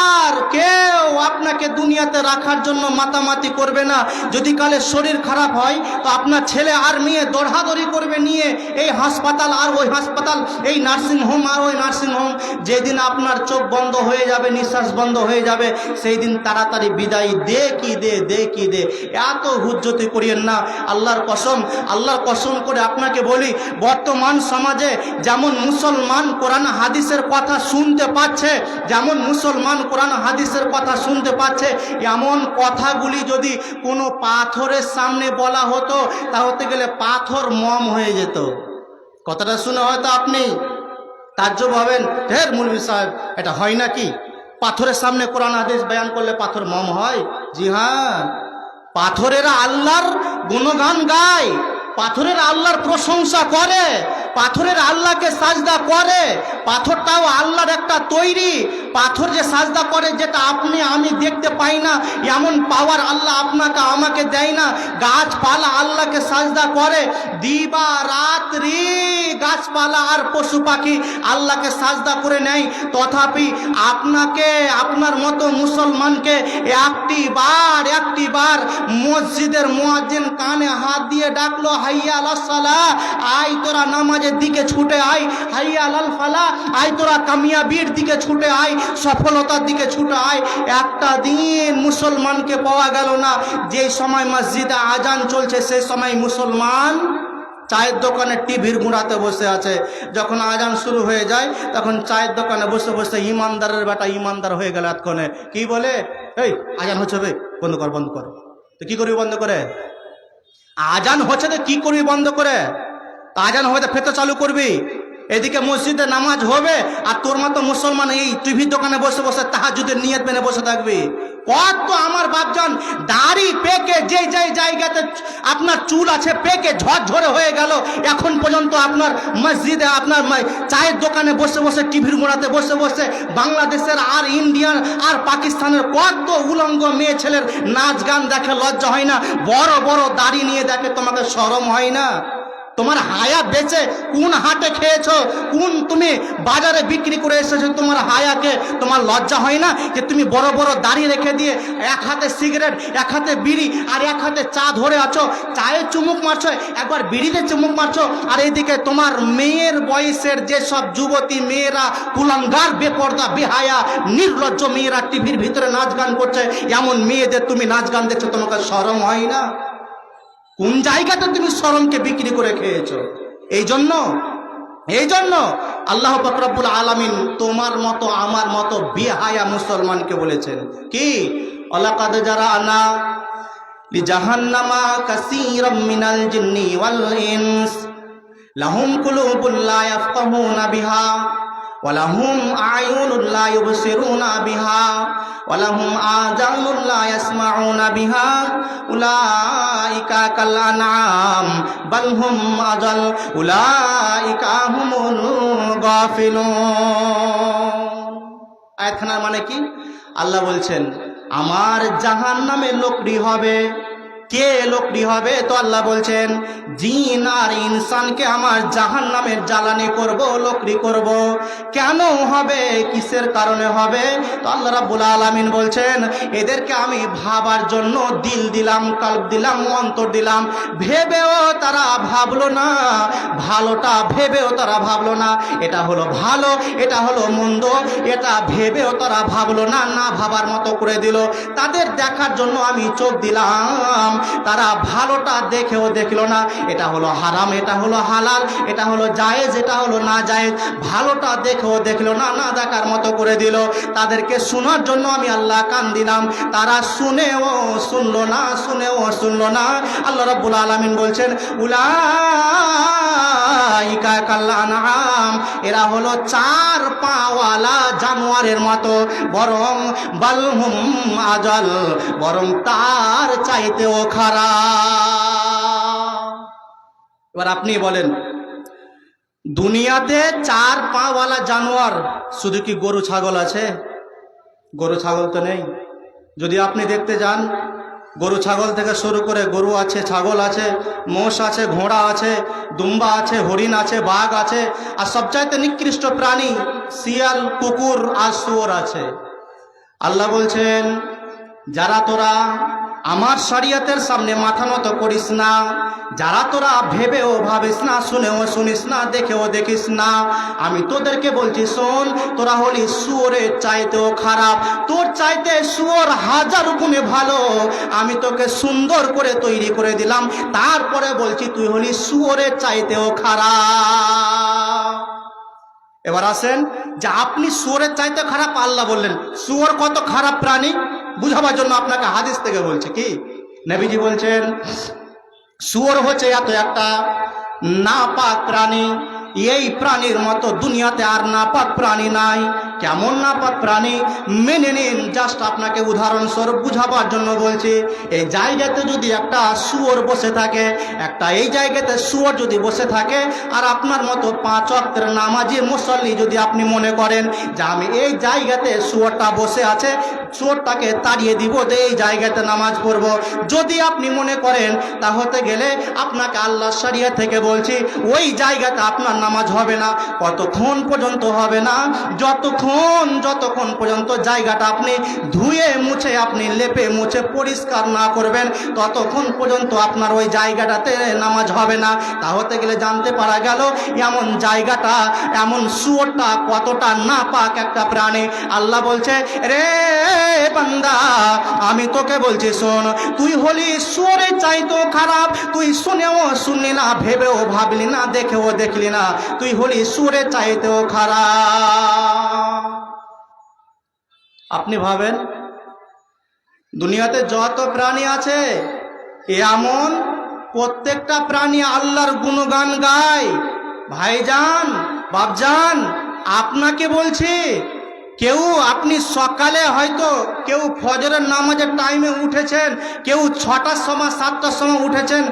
আর কেউ আপনাকে দুনিয়াতে রাখার জন্য মাতামাতি করবে না। যদি কালে শরীর খারাপ হয় তো আপনার ছেলে আর মেয়ে দৌড়াদৌড়ি করবে নিয়ে এই হাসপাতাল আর ওই হাসপাতাল, এই নার্সিংহোম আর ওই নার্সিংহোম। যেদিন আপনার চোখ বন্ধ হয়ে যাবে, নিঃশ্বাস বন্ধ হয়ে যাবে, সেই দিন তাড়াতাড়ি বিদায় দে কি দে, দে কি দে। এত হুজ্জতি করিয়েন না। আল্লাহর কসম করে আপনাকে বলি, বর্তমান সমাজে যেমন মুসলমান কোরআন হাদিসের কথা শুনতে পাচ্ছে, যেমন মুসলমান কোরআন হাদিসের কথা শুনতে পাচ্ছে, এমন কথাগুলি যদি কোনো পাথরের সামনে বলা হতো তা হতে গেলে পাথর মম হয়ে যেত। কথাটা শুনে হয়তো আপনি তাজ্জব হবেন, ঢের মৌলভী সাহেব এটা হয় নাকি? পাথরের সামনে কোরআন হাদিস বয়ান করলে পাথর মম হয়? জি হ্যাঁ, পাথরেরা আল্লাহর গুণগান গায়, পাথরের আল্লাহর প্রশংসা করে, পাথরের আল্লাহকে সাজদা করে। পাথরটাও আল্লাহর একটা তৈরি। পাথর যে সাজদা করে, যেটা আপনি আমি দেখতে পাই না, এমন পাওয়ার আল্লাহ আপনাকে আমাকে দেয় না। গাছপালা আল্লাহকে সাজদা করে, দিবা রাত্রি গাছপালা আর পশু পাখি আল্লাহকে সাজদা করে নেয়। তথাপি আপনাকে, আপনার মতো মুসলমানকে একটি বার মসজিদের মুয়াজ্জিন কানে হাত দিয়ে ডাকলো, হাইয়া আলাস সালাহ, আয় তোরা নামাজের দিকে ছুটে আয়, হাইয়া আলাল ফালাহ, আয় তোরা কামিয়াবির দিকে ছুটে আয়, সফলতার দিকে ছুটে আয়। একটা দিন মুসলমানকে পাওয়া গেল না। যে সময় মসজিদে আজান চলছে সেই সময় মুসলমান চায়ের দোকানে টিভির গুঁড়াতে বসে আছে। যখন আজান শুরু হয়ে যায় তখন চায়ের দোকানে বসে বসে ইমানদারের বেটা ইমানদার হয়ে গেল। এতক্ষণে কি বলে, এই আজান হচ্ছে বে, বন্ধ কর বন্ধ কর। তো কি করবি বন্ধ করে? আজান হচ্ছে তো কি করবি বন্ধ করে? আজান হয়ে ফেতে চালু করবি। এদিকে মসজিদে নামাজ হবে আর তোর মতো মুসলমান এই টিভির দোকানে বসে বসে তাহাজ্জুদের নিয়ত মেনে বসে থাকবি। কত আমার বাপজান দাড়ি পেকে যে জায়গাতে আপনার চুল আছে পেকে ঝরঝরে হয়ে গেল, এখন পর্যন্ত আপনার মসজিদে আপনার চায়ের দোকানে বসে বসে টিভির মোড়াতে বসে বসে বাংলাদেশের আর ইন্ডিয়ান আর পাকিস্তানের কত উলঙ্গ মেয়ে ছেলের নাচ গান দেখে লজ্জা হয় না? বড় বড় দাড়ি নিয়ে দেখে, তোমাকে শরম হয় না? তোমার হায়া বেচে কোন হাটে খেয়েছো, কোন তুমি বাজারে বিক্রি করে এসেছো তোমার হায়াকে? তোমার লজ্জা হয় না যে তুমি বড় বড় দাড়ি রেখে দিয়ে এক হাতে সিগারেট, এক হাতে বিড়ি আর এক হাতে চা ধরে আছো, চায়ে চুমুক মারছো, একবার বিড়িতে চুমুক মারছো, আর এইদিকে তোমার মেয়ের বয়সের যেসব যুবতী মেয়েরা কুলাঙ্গার, বেপর্দা, বেহায়া, নির্লজ্জ মেয়েরা টিভির ভিতরে নাচ গান করছে, এমন মেয়েদের তুমি নাচ গান দেখছো, তোমাকে শরম হয় না? কোন জায়গাতে তুমি শরমকে বিক্রি করে খেয়েছো? এই জন্য আল্লাহ পাক রব্বুল আলামিন তোমার মতো আমার মতো বেহায়া মুসলমানকে বলেছেন কি, ওয়ালাকাদ জারানা লিজাহান্নামা কাসীরাম মিনাল জিন্নি ওয়াল ইনস লাহুম কুলুবুন লা ইয়াফকাহুনা বিহা ওয়ালাহুম আ'য়ুনুন লা ইউবসিরুনা বিহা ওয়ালাহুম আযানুন লা ইয়াসমাউনা বিহা উলাইকা কাল আনআম বাল হুম আযাল উলাইকা হুমুল গাফিলুন। আয়াতখানার মানে কি? আল্লাহ বলছেন আমার জাহান্নামে লোকরি হবে। কে লোকরি হবে? তো আল্লাহ বলছেন জিন আর ইনসানকে আমার জাহান্নামের জ্বালানি করব, লোকরি করব। কেন হবে? কিসের কারণে হবে? তো আল্লাহ রাব্বুল আলামিন বলছেন এদেরকে আমি ভাবার জন্য দিল দিলাম, কলব দিলাম, অন্তর দিলাম। ভেবেও তারা ভাবলো না, ভালোটা ভেবেও তারা ভাবলো না, এটা হলো ভালো, এটা হলো মন্দ, এটা ভেবেও তারা ভাবলো না, না ভাবার মতো করে দিল। তাদের দেখার জন্য আমি চোখ দিলাম, তারা ভালোটা দেখেও দেখলো না, এটা হলো হারাম, এটা হলো হালাল, এটা হলো জায়েজ, এটা হলো না জায়েজ, ভালোটা দেখেও দেখলো না, না দেখার মতো করে দিল। তাদেরকে শোনার জন্য আমি আল্লাহ কান দিলাম, তারা শুনেও শুনলো না, শুনেও শুনলো না। আল্লাহ রাব্বুল আলামিন বলছেন উলাইকা কাল আনআম, এরা হলো চার পাওয়ালা জানোয়ারের মতো, বরং বালহুম আজাল, বরং তার চাইতেও খারাপ। এবার আপনি বলেন দুনিয়াতে চার পাওয়ালা জানোয়ার শুধু কি গরু ছাগল আছে? গরু ছাগল তো নেই। যদি আপনি দেখতে যান গরু ছাগল থেকে শুরু করে গরু আছে, ছাগল আছে, মোষ আছে, ঘোড়া আছে, দুম্বা আছে, হরিণ আছে, বাঘ আছে, আর সবচাইতে নিকৃষ্ট প্রাণী শিয়াল, কুকুর আর শুয়োর আছে। আল্লাহ বলছেন, যারা তোরা আমার শরিয়তের সামনে মাথা নত করিস না, যারা তোরা ভেবেও ভাবিস না, শুনেও শুনিস না, দেখেও দেখিস না, আমি তোদেরকে বলছি শোন, তোরা হলি শুয়োরের চাইতেও খারাপ। তোর চাইতে শুয়োর হাজার গুণে ভালো। আমি তোকে সুন্দর করে তৈরি করে দিলাম, তারপরে বলছি তুই হলি শুয়োরের চাইতেও খারাপ। এবার আসেন যে আপনি শুয়োরের চাইতে খারাপ, আল্লাহ বললেন শুয়োর কত খারাপ প্রাণী বুঝাবার জন্য আপনাকে হাদিস থেকে বলছে। কি নবীজি বলছেন, শুয়োর হচ্ছে এত একটা নাপাক প্রাণী, এই প্রাণীর মতো দুনিয়াতে আর নাপাক প্রাণী নাই। কেমন নাপাক প্রাণী মেনে নিন, জাস্ট আপনাকে উদাহরণস্বরূপ বুঝাবার জন্য বলছি। এই জায়গাতে যদি একটা শুয়োর বসে থাকে, এই জায়গাতে শুয়োর যদি বসে থাকে, আর আপনার মতো 5 ওয়াক্তের নামাজি মুসল্লি যদি আপনি মনে করেন যে আমি এই জায়গাতে শুয়োরটা বসে আছে, শুয়োরটাকে তাড়িয়ে দিব, যে এই জায়গাতে নামাজ পড়ব, যদি আপনি মনে করেন, তা হতে গেলে আপনাকে আল্লাহ শরিয়ত থেকে বলছি ওই জায়গাতে আপনার নামাজ হবে না। কতক্ষণ পর্যন্ত হবে না? যতক্ষণ পর্যন্ত জায়গাটা আপনি ধুয়ে মুছে, আপনি লেপে মুছে পরিষ্কার না করবেন, ততক্ষণ পর্যন্ত আপনার ওই জায়গাটাতে নামাজ হবে না। তা হতে গেলে জানতে পারা গেল এমন জায়গাটা, এমন শুয়োরটা কতটা নাপাক একটা প্রাণী। আল্লাহ বলছে, রে বান্দা, আমি তোকে বলছি শোন, তুই হলি শুয়োরের চাইতেও খারাপ। তুই শুনেও শুনলি না, ভেবেও ভাবলি না, দেখেও দেখলি না, তুই হলি শুয়োরের চাইতেও খারাপ। আপনি ভাবেন, দুনিয়াতে যত প্রাণী আছে এমন প্রত্যেকটা প্রাণী আল্লাহর গুণগান গায়। ভাইজান, বাপজান, আপনাকে বলছি, কেউ আপনি সকালে হয়তো কেউ ফজরের নামাজের টাইমে উঠেছেন, কেউ 6টার সময় 7টার সময় উঠেছেন,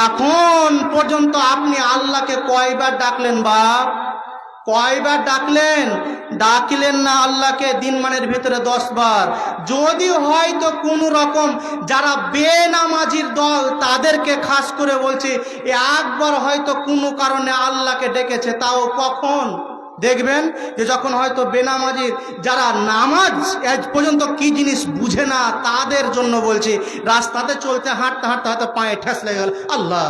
এখন পর্যন্ত আপনি আল্লাহকে কয়বার ডাকলেন বাপ? কয়বার ডাকলেন না আল্লাহকে দিনমানের ভিতরে 10 বার। যদি হয়তো কোনো রকম যারা বেনামাজির দল, তাদেরকে খাস করে বলছি, একবার হয়তো কোনো কারণে আল্লাহকে ডেকেছে, তাও কখন? দেখবেন যে যখন হয়তো বেনামাজির যারা নামাজ আজ পর্যন্ত কি জিনিস বুঝে না, তাদের জন্য বলছি, রাস্তাতে চলতে হাঁটতে হয়তো পায়ে ঠেস লেগে গেল, আল্লাহ,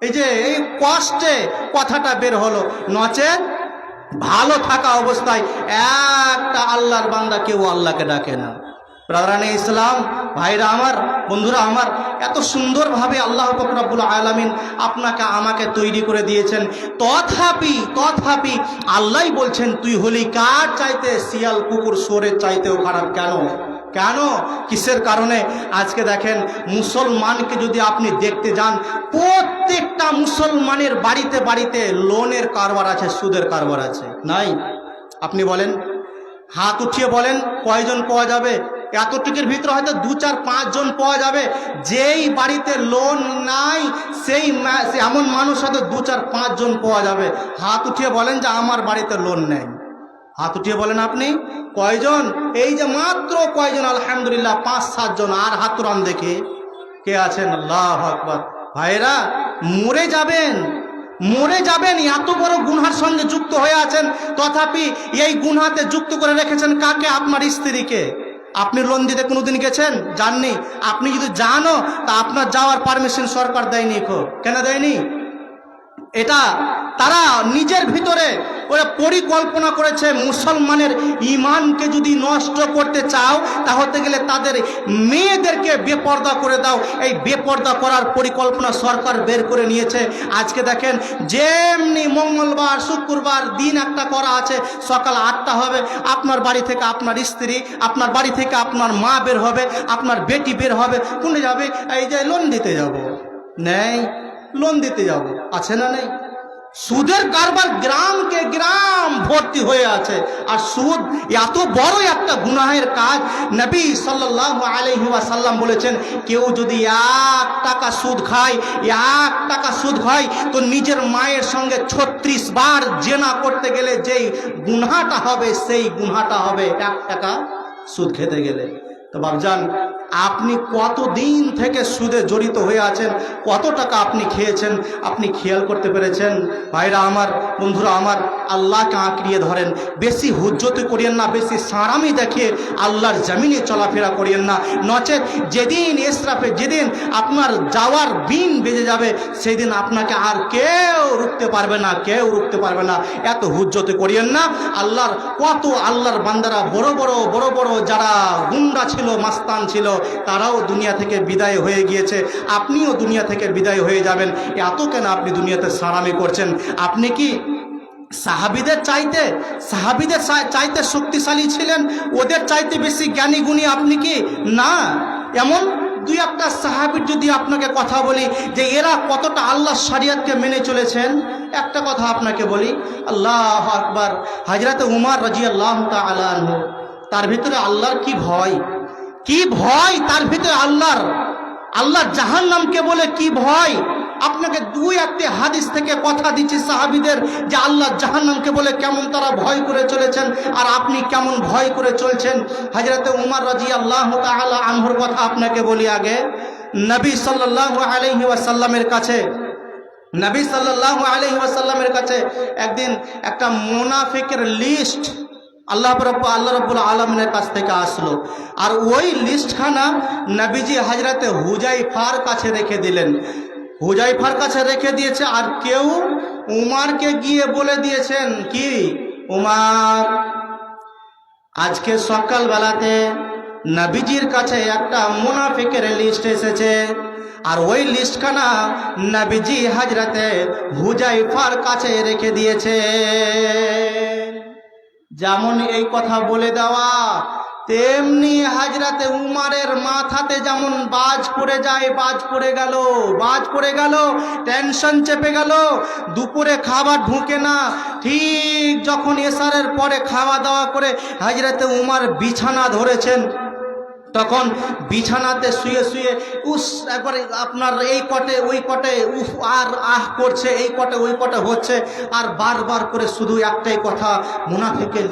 এই যে এই কষ্টে কথাটা বের হলো। নচেত ভালো থাকা অবস্থায় একটা আল্লাহর বান্দা কেউ আল্লাহকে ডাকে না। ব্রাদারানে ইসলাম, ভাইরা আমার, বন্ধুরা আমার, এত সুন্দরভাবে আল্লাহ পাক রব্বুল আলামিন আপনাকে আমাকে তৈরি করে দিয়েছেন, তথাপি আল্লাহই বলছেন তুই হলি কার চাইতে? শিয়াল, কুকুর, শুয়োরের চাইতেও খারাপ। কেন? কিসের কারণে? আজকে দেখেন, মুসলমানকে যদি আপনি দেখতে যান, প্রত্যেকটা মুসলমানের বাড়িতে বাড়িতে লোনের কারবার আছে, সুদের কারবার আছে, নাই? আপনি বলেন, হাত উঠিয়ে বলেন কয়জন পাওয়া যাবে? এতটুকুর ভিতরে হয়তো 2, 4, 5 জন পাওয়া যাবে। যেই বাড়িতে লোন নাই, সেই এমন মানুষ হয়তো 2, 4, 5 জন পাওয়া যাবে। হাত উঠিয়ে বলেন যে আমার বাড়িতে লোন নেই। হাত উঠিয়ে বলেন আপনি কয়জন? এই যে মাত্র কয়জন? আলহামদুলিল্লাহ 5-7 জন। আর হাত তুরান দেখে কে আছেন? আল্লাহু আকবার। ভাইরা, মরে যাবেন, এত বড় গুনহার সঙ্গে যুক্ত হয়ে আছেন, তথাপি এই গুনহাতে যুক্ত করে রেখেছেন কাকে? আপনার স্ত্রীকে। আপনি লোন দিতে কোনোদিন গেছেন? জাননি। আপনি যদি জানো, তা আপনার যাওয়ার পারমিশন সরকার দেয়নি। কেন দেয়নি? এটা তারা নিজের ভিতরে ওরা পরিকল্পনা করেছে, মুসলমানের ইমানকে যদি নষ্ট করতে চাও, তাহলে গেলে তাদের মেয়েদেরকে বেপর্দা করে দাও। এই বেপর্দা করার পরিকল্পনা সরকার বের করে নিয়েছে। আজকে দেখেন, যেমনি মঙ্গলবার, শুক্রবার দিন একটা করা আছে, সকাল 8টা হবে, আপনার বাড়ি থেকে আপনার স্ত্রী, আপনার বাড়ি থেকে আপনার মা বের হবে, আপনার বেটি বের হবে, কোনে যাবে? এই যে লোন দিতে যাব। নেই, লোন দিতে যাব, আছে না নেই? সুদের কারবার গ্রামকে গ্রাম ভর্তি হয়ে আছে। আর সুদ এত বড় একটা গুনাহের কাজ, নবী সাল্লাল্লাহু আলাইহি ওয়াসাল্লাম বলেছেন, কেউ যদি 1 টাকা সুদ খায়, তো নিজের মায়ের সঙ্গে 36 বার জেনা করতে গেলে যেই গুনাহটা হবে, সেই গুনাহটা হবে 1 টাকা সুদ খেতে গেলে। তো বাবজান, আপনি কতদিন থেকে সুদে জড়িত হয়ে আছেন, কত টাকা আপনি খেয়েছেন, আপনি খেয়াল করতে পেরেছেন? ভাইরা আমার, বন্ধুরা আমার, আল্লাহকে আঁকড়িয়ে ধরেন। বেশি হুজ্জতি করিয়েন না, বেশি সারামি দেখিয়ে আল্লাহর জমিনে চলাফেরা করিয়েন না। নচেত যেদিন ইসরাফে, যেদিন আপনার যাওয়ার দিন বেজে যাবে, সেদিন আপনাকে আর কেউ রুখতে পারবে না, কেউ রুখতে পারবে না। এত হুজ্জতি করিয়েন না। আল্লাহর বান্দারা বড় বড় যারা গুন্ডা ছিল, মাস্তান ছিল, তারাও দুনিয়া থেকে বিদায় হয়ে গিয়েছে। আপনিও দুনিয়া থেকে বিদায় হয়ে যাবেন। এত কেন আপনি দুনিয়াতে সারামি করছেন? আপনি কি সাহাবীদের চাইতে শক্তিশালী ছিলেন? ওদের চাইতে বেশি জ্ঞানী গুণী আপনি কি না? এমন দুই একটা সাহাবীর যদি আপনাকে কথা বলি যে এরা কতটা আল্লাহর শরিয়তকে মেনে চলেছেন, একটা কথা আপনাকে বলি, আল্লাহু আকবার, হযরত উমর রাদিয়াল্লাহু তাআলা আনহু, তার ভিতরে আল্লাহর কি ভয় তার ভিতরে আল্লাহর জাহান্নামকে বলে কি ভয়। আপনাকে দুই একটি হাদিস থেকে কথা দিচ্ছি সাহাবীদের, যে আল্লাহর জাহান্নামকে বলে কেমন তারা ভয় করে চলেছেন, আর আপনি কেমন ভয় করে চলছেন। হযরত উমর রাদিয়াল্লাহু তাআলা আনহুর কথা আপনাকে বলি আগে। নবী সাল্লাল্লাহু আলাইহি ওয়াসাল্লামের কাছে একদিন একটা মুনাফিকের লিস্ট আল্লাহ রাব্বুল আলামিনের কাছ থেকে আসলো। আর ওই লিস্টখানা নবীজি হযরতে হুযায়ফার কাছে রেখে দিলেন। হুযায়ফার কাছে রেখে দিয়েছে, আর কেউ উমারকে গিয়ে বলে দিয়েছেন, কি উমার, আজকে সকালবেলাতে নবীজির কাছে একটা মুনাফিকের লিস্ট এসেছে, আর ওই লিস্টখানা নবীজি হযরতে হুযায়ফার কাছে রেখে দিয়েছে। যেমন এই কথা বলে দেওয়া, তেমনি হযরতে উমারের মাথাতে যেমন বাজ পড়ে গেল, টেনশন চেপে গেল। দুপুরে খাবার ঢুকে না। ঠিক যখন এশারের পরে খাওয়া দাওয়া করে হযরতে উমার বিছানা ধরেছেন, তখন বিছানাতে শুয়ে একবারে আপনার এই কটে ওই কটে উফ আর আহ করছে, এই কটে ওই কটে হচ্ছে, আর বারবার করে শুধু একটাই কথা, মুনাফিকের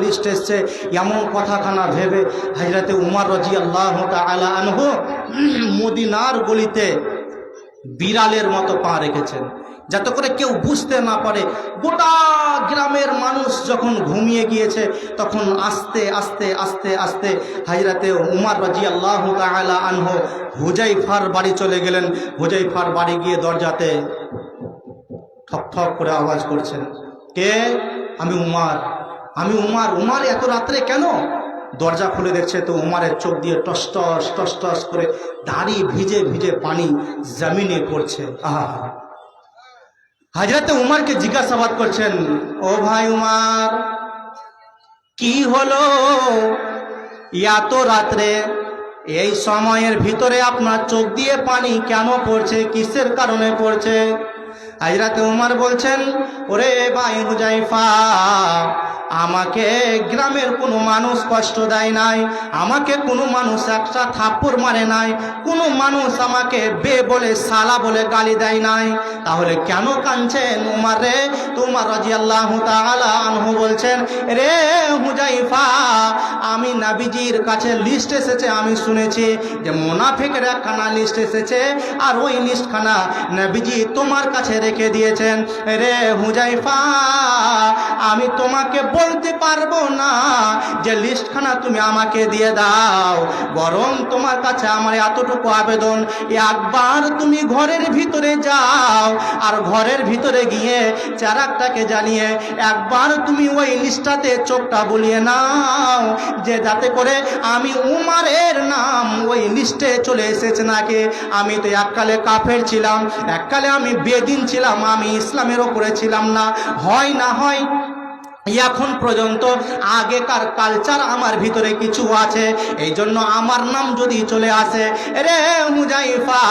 লিস্ট এসছে। এমন কথাখানা ভেবে হযরতে উমর রাদিয়াল্লাহু তাআলা আনহু মদিনার গলিতে বিড়ালের মতো পা রেখেছেন, যাতে করে কেউ বুঝতে না পারে। গোটা গ্রামের মানুষ যখন ঘুমিয়ে গিয়েছে, তখন আস্তে আস্তে হযরতে উমর রাদিয়াল্লাহু তাআলা আনহু হুযায়ফার বাড়ি চলে গেলেন। হুযায়ফার বাড়ি গিয়ে দরজাতে ঠক ঠক করে আওয়াজ করছেন, কে? আমি উমর, এত রাত্রে কেন? দরজা খুলে দেখছে তো উমারের চোখ দিয়ে টস করে দাড়ি ভিজে পানি জমিনে পড়ছে। আহা! হযরতে উমরকে জিজ্ঞাসাবাদ করছেন, ও ভাই উমর, কি হলো এত রাত্রে এই সময়ের ভিতরে আপনার চোখ দিয়ে পানি কেন পড়ছে, কিসের কারণে পড়ছে? হযরতে উমর বলছেন, ওরে ভাই হুযায়ফা, আমাকে গ্রামের কোনো মানুষ কষ্ট দেয় নাই, আমাকে কোনো মানুষ একটা থাপ্পড় মারে নাই, কোনো মানুষ আমাকে বলে সালা বলে গালি দেয় নাই, তাহলে কেন কাঁদছেন উমর রে? উমর রাদিয়াল্লাহু তাআলা আনহু বলছেন, রে হুযায়ফা, আমি নবীজির কাছে লিস্ট এসেছে, আমি শুনেছি যে মুনাফিকের একখানা লিস্ট এসেছে, আর ওই লিস্টখানা নবীজি তোমার কাছে রেখে দিয়েছেন। রে হুযায়ফা, আমি তোমাকে বলতে পারবো না যে লিস্টখানা তুমি আমাকে দিয়ে দাও, বরং তোমার কাছে আমার এতটুকু আবেদন, একবার তুমি ঘরের ভিতরে যাও, আর ঘরের ভিতরে গিয়ে চারাকটাকে জ্বালিয়ে একবার তুমি ওই লিস্টটাতে চোখটা বুলিয়ে নাও, যে যাতে করে আমি উমারের নাম ওই লিস্টে চলে এসেছে নাকি। আমি তো এককালে কাফের ছিলাম, এককালে আমি বেদিন ছিলাম, আমি ইসলামের ওপরে ছিলাম না। হয় না হয় এখন পর্যন্ত আগেকার কালচার আমার ভিতরে কিছু আছে, এই জন্য আমার নাম যদি চলে আসে, রে হুযায়ফা,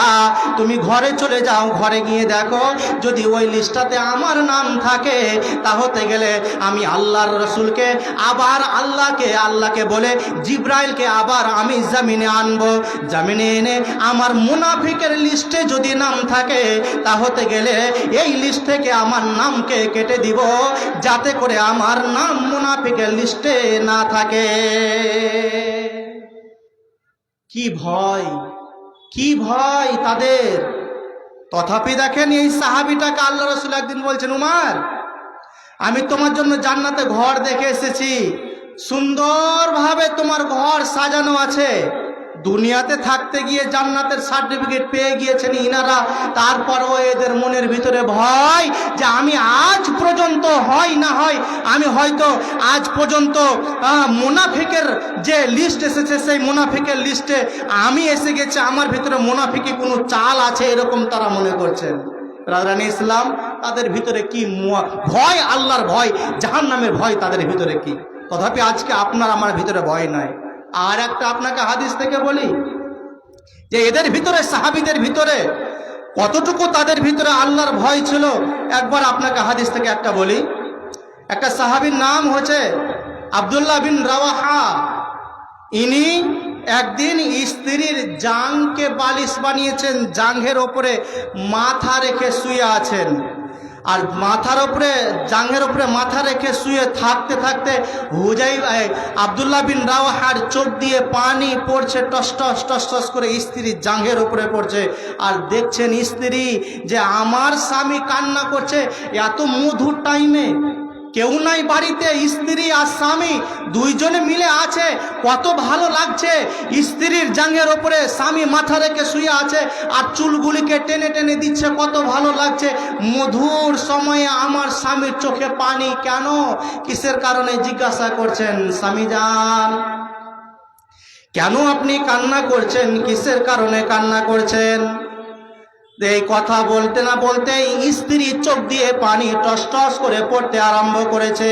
তুমি ঘরে চলে যাও, ঘরে গিয়ে দেখো যদি ওই লিস্টটাতে আমার নাম থাকে, তাহলে গেলে আমি আল্লাহর রসুলকে আবার আল্লাহকে বলে জিব্রাইলকে আবার আমি জমিনে আনবো, জমিনে এনে আমার মুনাফিকের লিস্টে যদি নাম থাকে, তাহলে গেলে এই লিস্ট থেকে আমার নামকে কেটে দিব, যাতে করে আমার নাম মুনাফিকের লিস্টে না থাকে। কি ভয় তাদের। তথাপি দেখেন এই সাহাবীটাকে আল্লাহ রাসূল একদিন বলছেন, উমার, আমি তোমার জন্য জান্নাতে ঘর দেখে এসেছি, সুন্দরভাবে তোমার ঘর সাজানো আছে। দুনিয়াতে থাকতে গিয়ে জান্নাতের সার্টিফিকেট পেয়ে গিয়েছেন ইনারা, তারপরও এদের মনের ভিতরে ভয় যে আমি আজ পর্যন্ত হয় না হয় আমি হয়তো আজ পর্যন্ত মুনাফিকের যে লিস্ট এসেছে সেই মুনাফিকের লিস্টে আমি এসে গেছি, আমার ভিতরে মুনাফিকি কোনো চাল আছে, এরকম তারা মনে করছেন। রাজরানী ইসলাম, তাদের ভিতরে কি ভয়, আল্লাহর ভয়, জাহান্নামের ভয় তাদের ভিতরে কি। তথাপি আজকে আপনার আমার ভিতরে ভয় নাই। আর একটা আপনাকে হাদিস থেকে বলি যে এদের ভিতরে, সাহাবীদের ভিতরে কতটুকু তাদের ভিতরে আল্লাহর ভয় ছিল। একবার আপনাকে হাদিস থেকে একটা বলি। একটা সাহাবীর নাম হচ্ছে আব্দুল্লাহ বিন রাওয়াহা। ইনি একদিন স্ত্রীর জাংকে বালিশ বানিয়েছেন, জাঙ্ঘের ওপরে মাথা রেখে শুয়ে আছেন। আর মাথার উপরে, জাঙ্ঘের উপরে মাথা রেখে শুয়ে থাকতে থাকতে আব্দুল্লাহ বিন রাওয়াহার চোখ দিয়ে পানি পড়ছে, টস টস টস টস করে স্ত্রীর জাঙ্ঘের উপরে পড়ছে। আর দেখছেন স্ত্রী যে আমার স্বামী কান্না করছে। এত মধুর টাইমে কেউ নাই বাড়িতে, স্ত্রী আর স্বামী দুইজনে মিলে আছে, কত ভালো লাগছে। স্ত্রীর জাঙ্ঘের ওপরে স্বামী মাথা রেখে শুয়ে আছে আর চুলগুলিকে টেনে টেনে দিচ্ছে, কত ভালো লাগছে। মধুর সময়ে আমার স্বামীর চোখে পানি কেন, কিসের কারণে জিজ্ঞাসা করছেন, স্বামী যান কেন আপনি কান্না করছেন, কিসের কারণে কান্না করছেন। এই কথা বলতে না বলতেই স্ত্রীর চোখ দিয়ে পানি টস টস করে পড়তে আরম্ভ করেছে।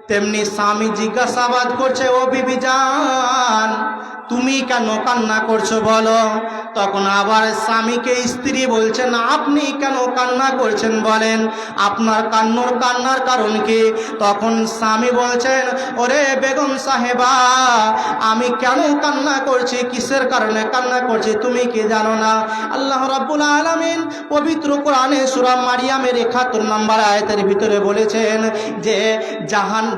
তেমনি স্বামী জিজ্ঞাসাবাদ করছে, ও বিবি জান, তুমি কেন কান্না করছো বলো। তখন আবার স্বামীকে স্ত্রী বলছেন, আপনি কেন কান্না করছেন বলেন, আপনার কান্নার কারণ কি। তখন স্বামী বলছেন, ওরে বেগম সাহেবা, আমি কেন কান্না করছি, কিসের কারণে কান্না করছি তুমি কি জানো না। আল্লাহ রাব্বুল আলামিন পবিত্র কোরআনে সূরা মারিয়ামের ৭১ নম্বর আয়াতের ভিতরে বলেছেন যে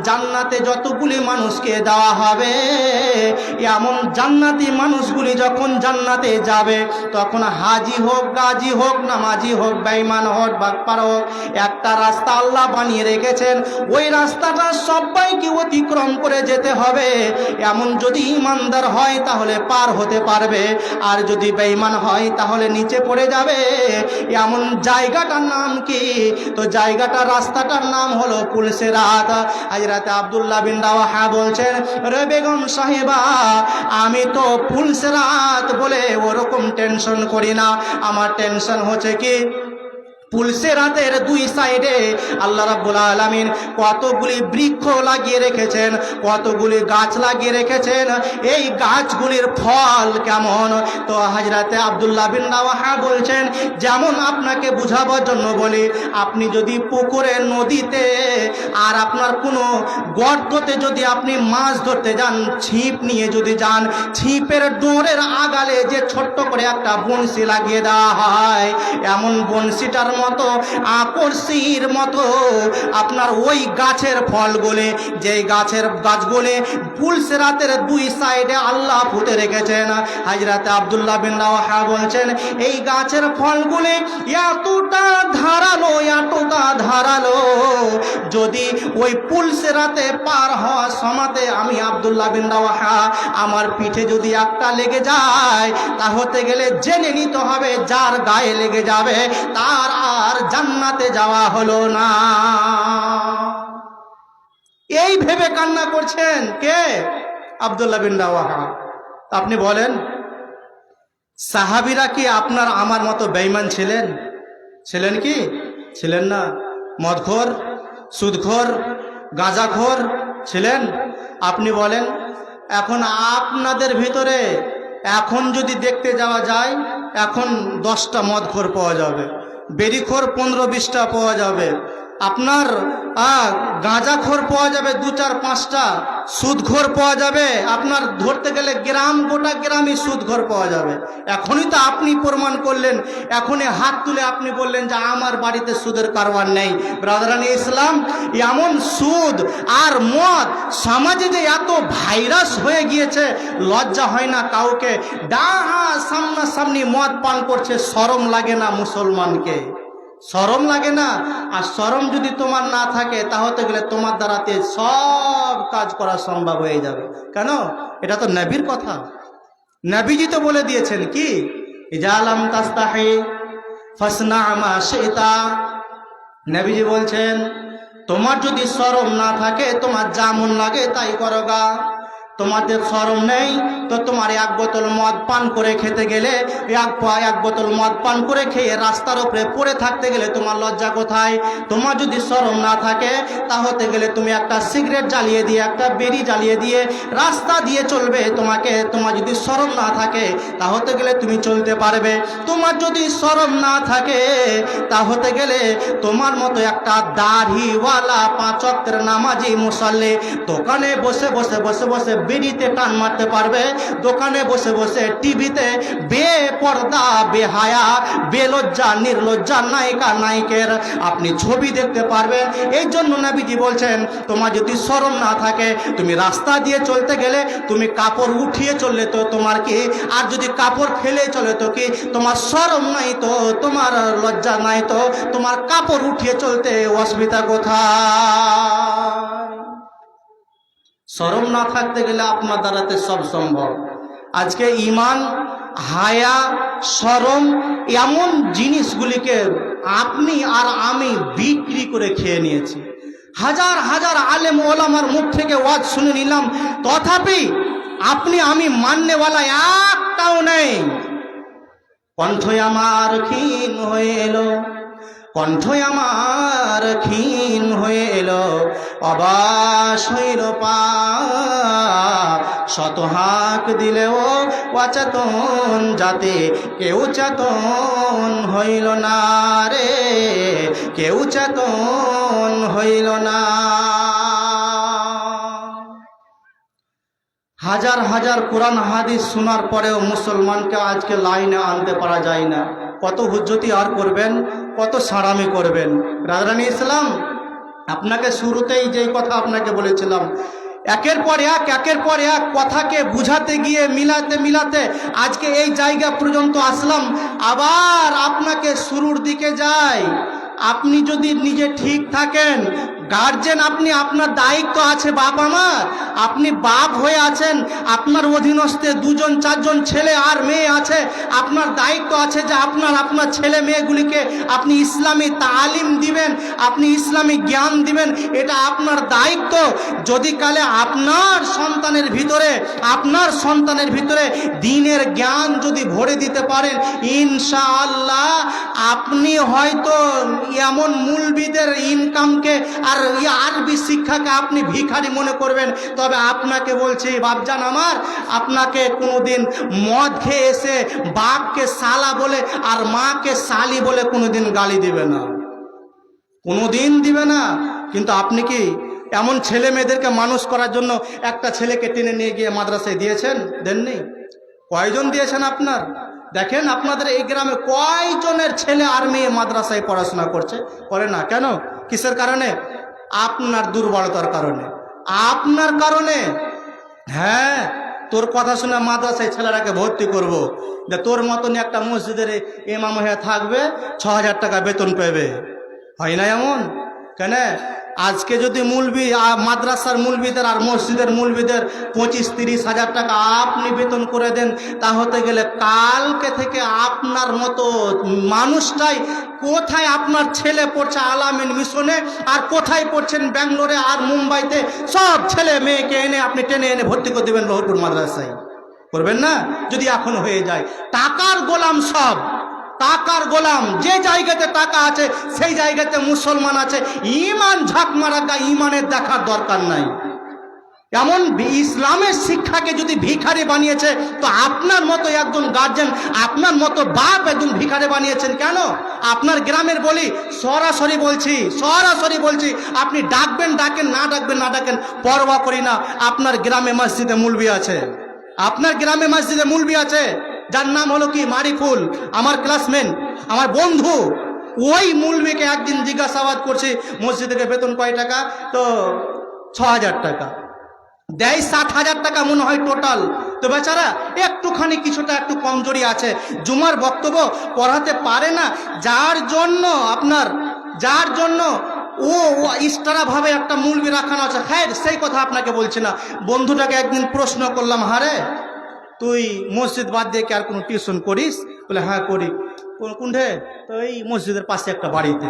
জান্নাতে যতগুলি মানুষকে দেওয়া হবে, এমন জান্নাতি মানুষগুলি যখন জান্নাতে যাবে তখন হাজি হোক, গাজী হোক, নামাজি হোক, বেঈমান হোক, বাটপার হোক, একটা রাস্তা আল্লাহ বানিয়ে রেখেছেন। ওই রাস্তাটা সবাইকে অতিক্রম করে যেতে হবে। এমন যদি ইমানদার হয় তাহলে পার হতে পারবে, আর যদি বেঈমান হয় তাহলে নিচে পড়ে যাবে। এমন জায়গাটার নাম কি, তো জায়গাটা, রাস্তাটার নাম হলো পুলসিরাত। হযরত আব্দুল্লাহ বিন রাওয়াহা বলছেন, রে বেগম সাহেবা, আমি তো পুলসিরাত বলে ওরকম টেনশন করি না। আমার টেনশন হচ্ছে কি, পুলসিরাতের দুই সাইডে আল্লাহ রাব্বুল আলামিন কতগুলি বৃক্ষ লাগিয়ে রেখেছেন, কতগুলি গাছ লাগিয়ে রেখেছেন, এই গাছগুলির ফল কেমন। তো হযরতে আব্দুল্লাহ বিন রাওয়াহা বলছেন, যেমন আপনাকে বুঝাবার জন্য বলি, আপনি যদি পুকুরে, নদীতে আর আপনার কোনো গর্ততে যদি আপনি মাছ ধরতে যান, ছিপ নিয়ে যদি যান, ছিপের ডোরের আগালে যে ছোট্ট করে একটা বঁড়শি লাগিয়ে দেওয়া হয়, এমন বঁড়শিটার মতো, আকর্ষির মতো আপনার ওই গাছের ফলগুলি, যেই গাছগুলি পুলসিরাতের দুই সাইডে আল্লাহ পুঁতে রেখেছেন। হযরত আব্দুল্লাহ বিন রাওয়াহা বলছেন, এই গাছের ফলগুলি এতটা ধারালো, যদি ওই পুলসিরাতে পার হওয়ার সময়তে আমি আব্দুল্লাহ বিন রাওয়াহা আমার পিঠে যদি একটা লেগে যায়, তা হতে গেলে জেনে নিতে হবে যার গায়ে লেগে যাবে তার আর জান্নাতে যাওয়া হলো না। এই ভেবে কান্না করছেন কে? আব্দুল্লাহ বিন রাওয়াহা। আপনি বলেন, সাহাবীরা কি আপনার আমার মতো বেঈমান ছিলেন? ছিলেন কি? ছিলেন না। মদখোর, সুদখোর, গাঁজাখোর ছিলেন? আপনি বলেন, এখন আপনাদের ভিতরে এখন যদি দেখতে যাওয়া যায়, এখন 10টা মদখোর পাওয়া যাবে, বেরিখোর 15-20টা পাওয়া যাবে, আপনার গাঁজাখোর পাওয়া যাবে 2-4-5টা, সুদখোর পাওয়া যাবে আপনার ধরতে গেলে গ্রাম, গোটা গ্রামই সুদখোর পাওয়া যাবে। এখনই তো আপনি প্রমাণ করলেন, এখনই হাত তুলে আপনি বললেন যে আমার বাড়িতে সুদের কারবার নেই। ব্রাদারানি ইসলাম, এমন সুদ আর মদ সমাজে যে এত ভাইরাস হয়ে গিয়েছে, লজ্জা হয় না কাউকে? সামনাসামনি মদ পান করছে, শরম লাগে না মুসলমানকে? শরম লাগে না? আর শরম যদি তোমার না থাকে তাহলে গেলে তোমার দ্বারাতে সব কাজ করা সম্ভব হয়ে যাবে। কেন? এটা তো নবীর কথা। নবীজি তো বলে দিয়েছেন কি, ইজালাম তাস্তাহি ফাসনা মা শিতা। নবীজি বলছেন তোমার যদি শরম না থাকে তোমার যা মন লাগে তাই করো গা। তোমাদের শরম নেই তো তোমার এক বোতল মদ পান করে খেতে গেলে, এক বোতল মদ পান করে খেয়ে রাস্তার উপরে পড়ে থাকতে গেলে তোমার লজ্জা কোথায়? তোমার যদি শরম না থাকে তাহলে গেলে তুমি একটা সিগারেট জ্বালিয়ে দিয়ে, একটা বিড়ি জ্বালিয়ে দিয়ে রাস্তা দিয়ে চলবে। তোমার যদি শরম না থাকে তাহলে গেলে তুমি চলতে পারবে। তোমার যদি শরম না থাকে তাহলে গেলে তোমার মতো একটা দাড়িওয়ালা 5 ওয়াক্তের নামাজি মুসল্লি দোকানে বসে বসে বসে বসে বিড়িতে টান মারতে পারবে, দোকানে বসে বসে টিভিতে বেপর্দা, বেহায়া, বেলজ্জা, নির্লজ্জা নায়িকা নায়িকের আপনি ছবি দেখতে পারবেন। এই জন্য নবীজি বলছেন তোমার যদি শরম না থাকে, তুমি রাস্তা দিয়ে চলতে গেলে তুমি কাপড় উঠিয়ে চললে তো তোমার কি, আর যদি কাপড় ফেলে চলে তো কি? তোমার শরম নাই তো, তোমার লজ্জা নাই তো, তোমার কাপড় উঠিয়ে চলতে অসুবিধা কোথায়? শরম না থাকতে গেলে আপনার দ্বারাতে সব সম্ভব। আজকে ঈমান, হায়া, শরম এমন জিনিসগুলিকে আপনি আর আমি বিক্রি করে খেয়ে নিয়েছি। হাজার হাজার আলেম ওলামার মুখ থেকে ওয়াজ শুনে নিলাম, তথাপি আপনি আমি মাননেওয়ালা একটাও নেই। কণ্ঠ আমার ক্ষীণ হয়ে এলো, কণ্ঠ আমার ক্ষীণ হয়ে এলো, অবাস হইল পা, শত হাক দিলেও অচেতন যাতে কেউ চেতন হইল না রে, কেউ চেতন হইল না। হাজার হাজার কোরআন হাদিস শোনার পরেও মুসলমানকে আজকে লাইনে আনতে পারা যায় না। কত হুজ্জতি আর করবেন, কত সারামি করবেন? রাজরানী ইসলাম, আপনাকে শুরুতেই যেই কথা আপনাকে বলেছিলাম, একের পর এক কথাকে বুঝাতে গিয়ে মিলাতে মিলাতে আজকে এই জায়গা পর্যন্ত আসলাম। আবার আপনাকে শুরুর দিকে যাই। আপনি যদি নিজে ঠিক থাকেন, গার্জেন আপনি, আপনার দায়িত্ব আছে বাপ আমার, আপনি বাপ হয়ে আছেন, আপনার অধীনস্থে 2-4জন ছেলে আর মেয়ে আছে, আপনার দায়িত্ব আছে যে আপনার ছেলে মেয়েগুলিকে আপনি ইসলামী তালিম দিবেন, আপনি ইসলামী জ্ঞান দিবেন, এটা আপনার দায়িত্ব। যদি কালে আপনার সন্তানের ভিতরে দ্বীনের জ্ঞান যদি ভরে দিতে পারেন, ইনশাআল্লাহ আপনি হয়তো এমন মুলবিদের ইনকামকে আর আরবি শিক্ষাকে আপনি ভিখারি মনে করবেন। তবে আপনাকে বলছি বাপজান আমার, আপনাকে কোনোদিন মদ খেয়ে এসে বাপকে সালা বলে আর মাকে সালি বলে কোনোদিন গালি দিবে না, কোনোদিন দিবে না। কিন্তু আপনি কি এমন ছেলে মেয়েদেরকে মানুষ করার জন্য একটা ছেলেকে টেনে নিয়ে গিয়ে মাদ্রাসায় দিয়েছেন? দেননি। কয়জন দিয়েছেন আপনার? দেখেন আপনাদের এই গ্রামে কয়জনের ছেলে আর মেয়ে মাদ্রাসায় পড়াশোনা করছে? করে না। কেন? কিসের কারণে? আপনার দুর্বলতার কারণে, আপনার কারণে। হ্যাঁ, তোর কথা শুনে মাদ্রাসায় ছেলেরাকে ভর্তি করব, যে তোর মতন একটা মসজিদের ইমাম হয়ে থাকবে, 6,000 টাকা বেতন পাবে। হয় না এমন? কেন? আজকে যদি মুলবি, মাদ্রাসার মুলবিদের আর মসজিদের মুলবিদের 25-30 হাজার টাকা আপনি বেতন করে দেন, তাহলে গেলে কালকে থেকে আপনার মতো মানুষটাই, কোথায় আপনার ছেলে পড়ছে আলামিন মিশনে আর কোথায় পড়ছেন ব্যাঙ্গালোরে আর মুম্বাইতে, সব ছেলে মেয়েকে এনে আপনি টেনে এনে ভর্তি করে দেবেন লহরপুর মাদ্রাসায়। করবেন না? যদি এখন হয়ে যায়। টাকার গোলাম সব, টাকার গোলাম। যে জায়গাতে টাকা আছে সেই জায়গাতে মুসলমান আছে। ইমান ঝাঁক মারা, ইমানের দেখার দরকার নাই। এমন ইসলামের শিক্ষাকে যদি ভিখারি বানিয়েছে, তো আপনার মতো একজন গার্জেন, আপনার মতো বাপ একজন ভিখারি বানিয়েছেন কেন? আপনার গ্রামের বলি, সরাসরি বলছি, আপনি ডাকবেন ডাকেন, না ডাকবেন না ডাকেন, পরোয়া করি না। আপনার গ্রামে মসজিদে মুলবি আছে, যার নাম হলো কি মারিফুল, আমার ক্লাসমেট, আমার বন্ধু। ওই মুলবিকে একদিন জিজ্ঞাসাবাদ করছি মসজিদ থেকে বেতন কয় টাকা, তো ৬,০০০ টাকা দেয়, ৭,০০০ টাকা মনে হয় টোটাল। তো বেচারা একটুখানি কিছুটা একটু কমজোরি আছে, জুমার বক্তব্য পড়াতে পারে না, যার জন্য ও ইস্টারা ভাবে একটা মুলবি রাখানো আছে। হ্যাঁ, সেই কথা আপনাকে বলছি না। বন্ধুটাকে একদিন প্রশ্ন করলাম, হারে তুই মসজিদ বাদ দিয়ে কি আর কোনো টিউশন করিস? বলে হ্যাঁ করি। কোনঠে? তো এই মসজিদের পাশে একটা বাড়িতে।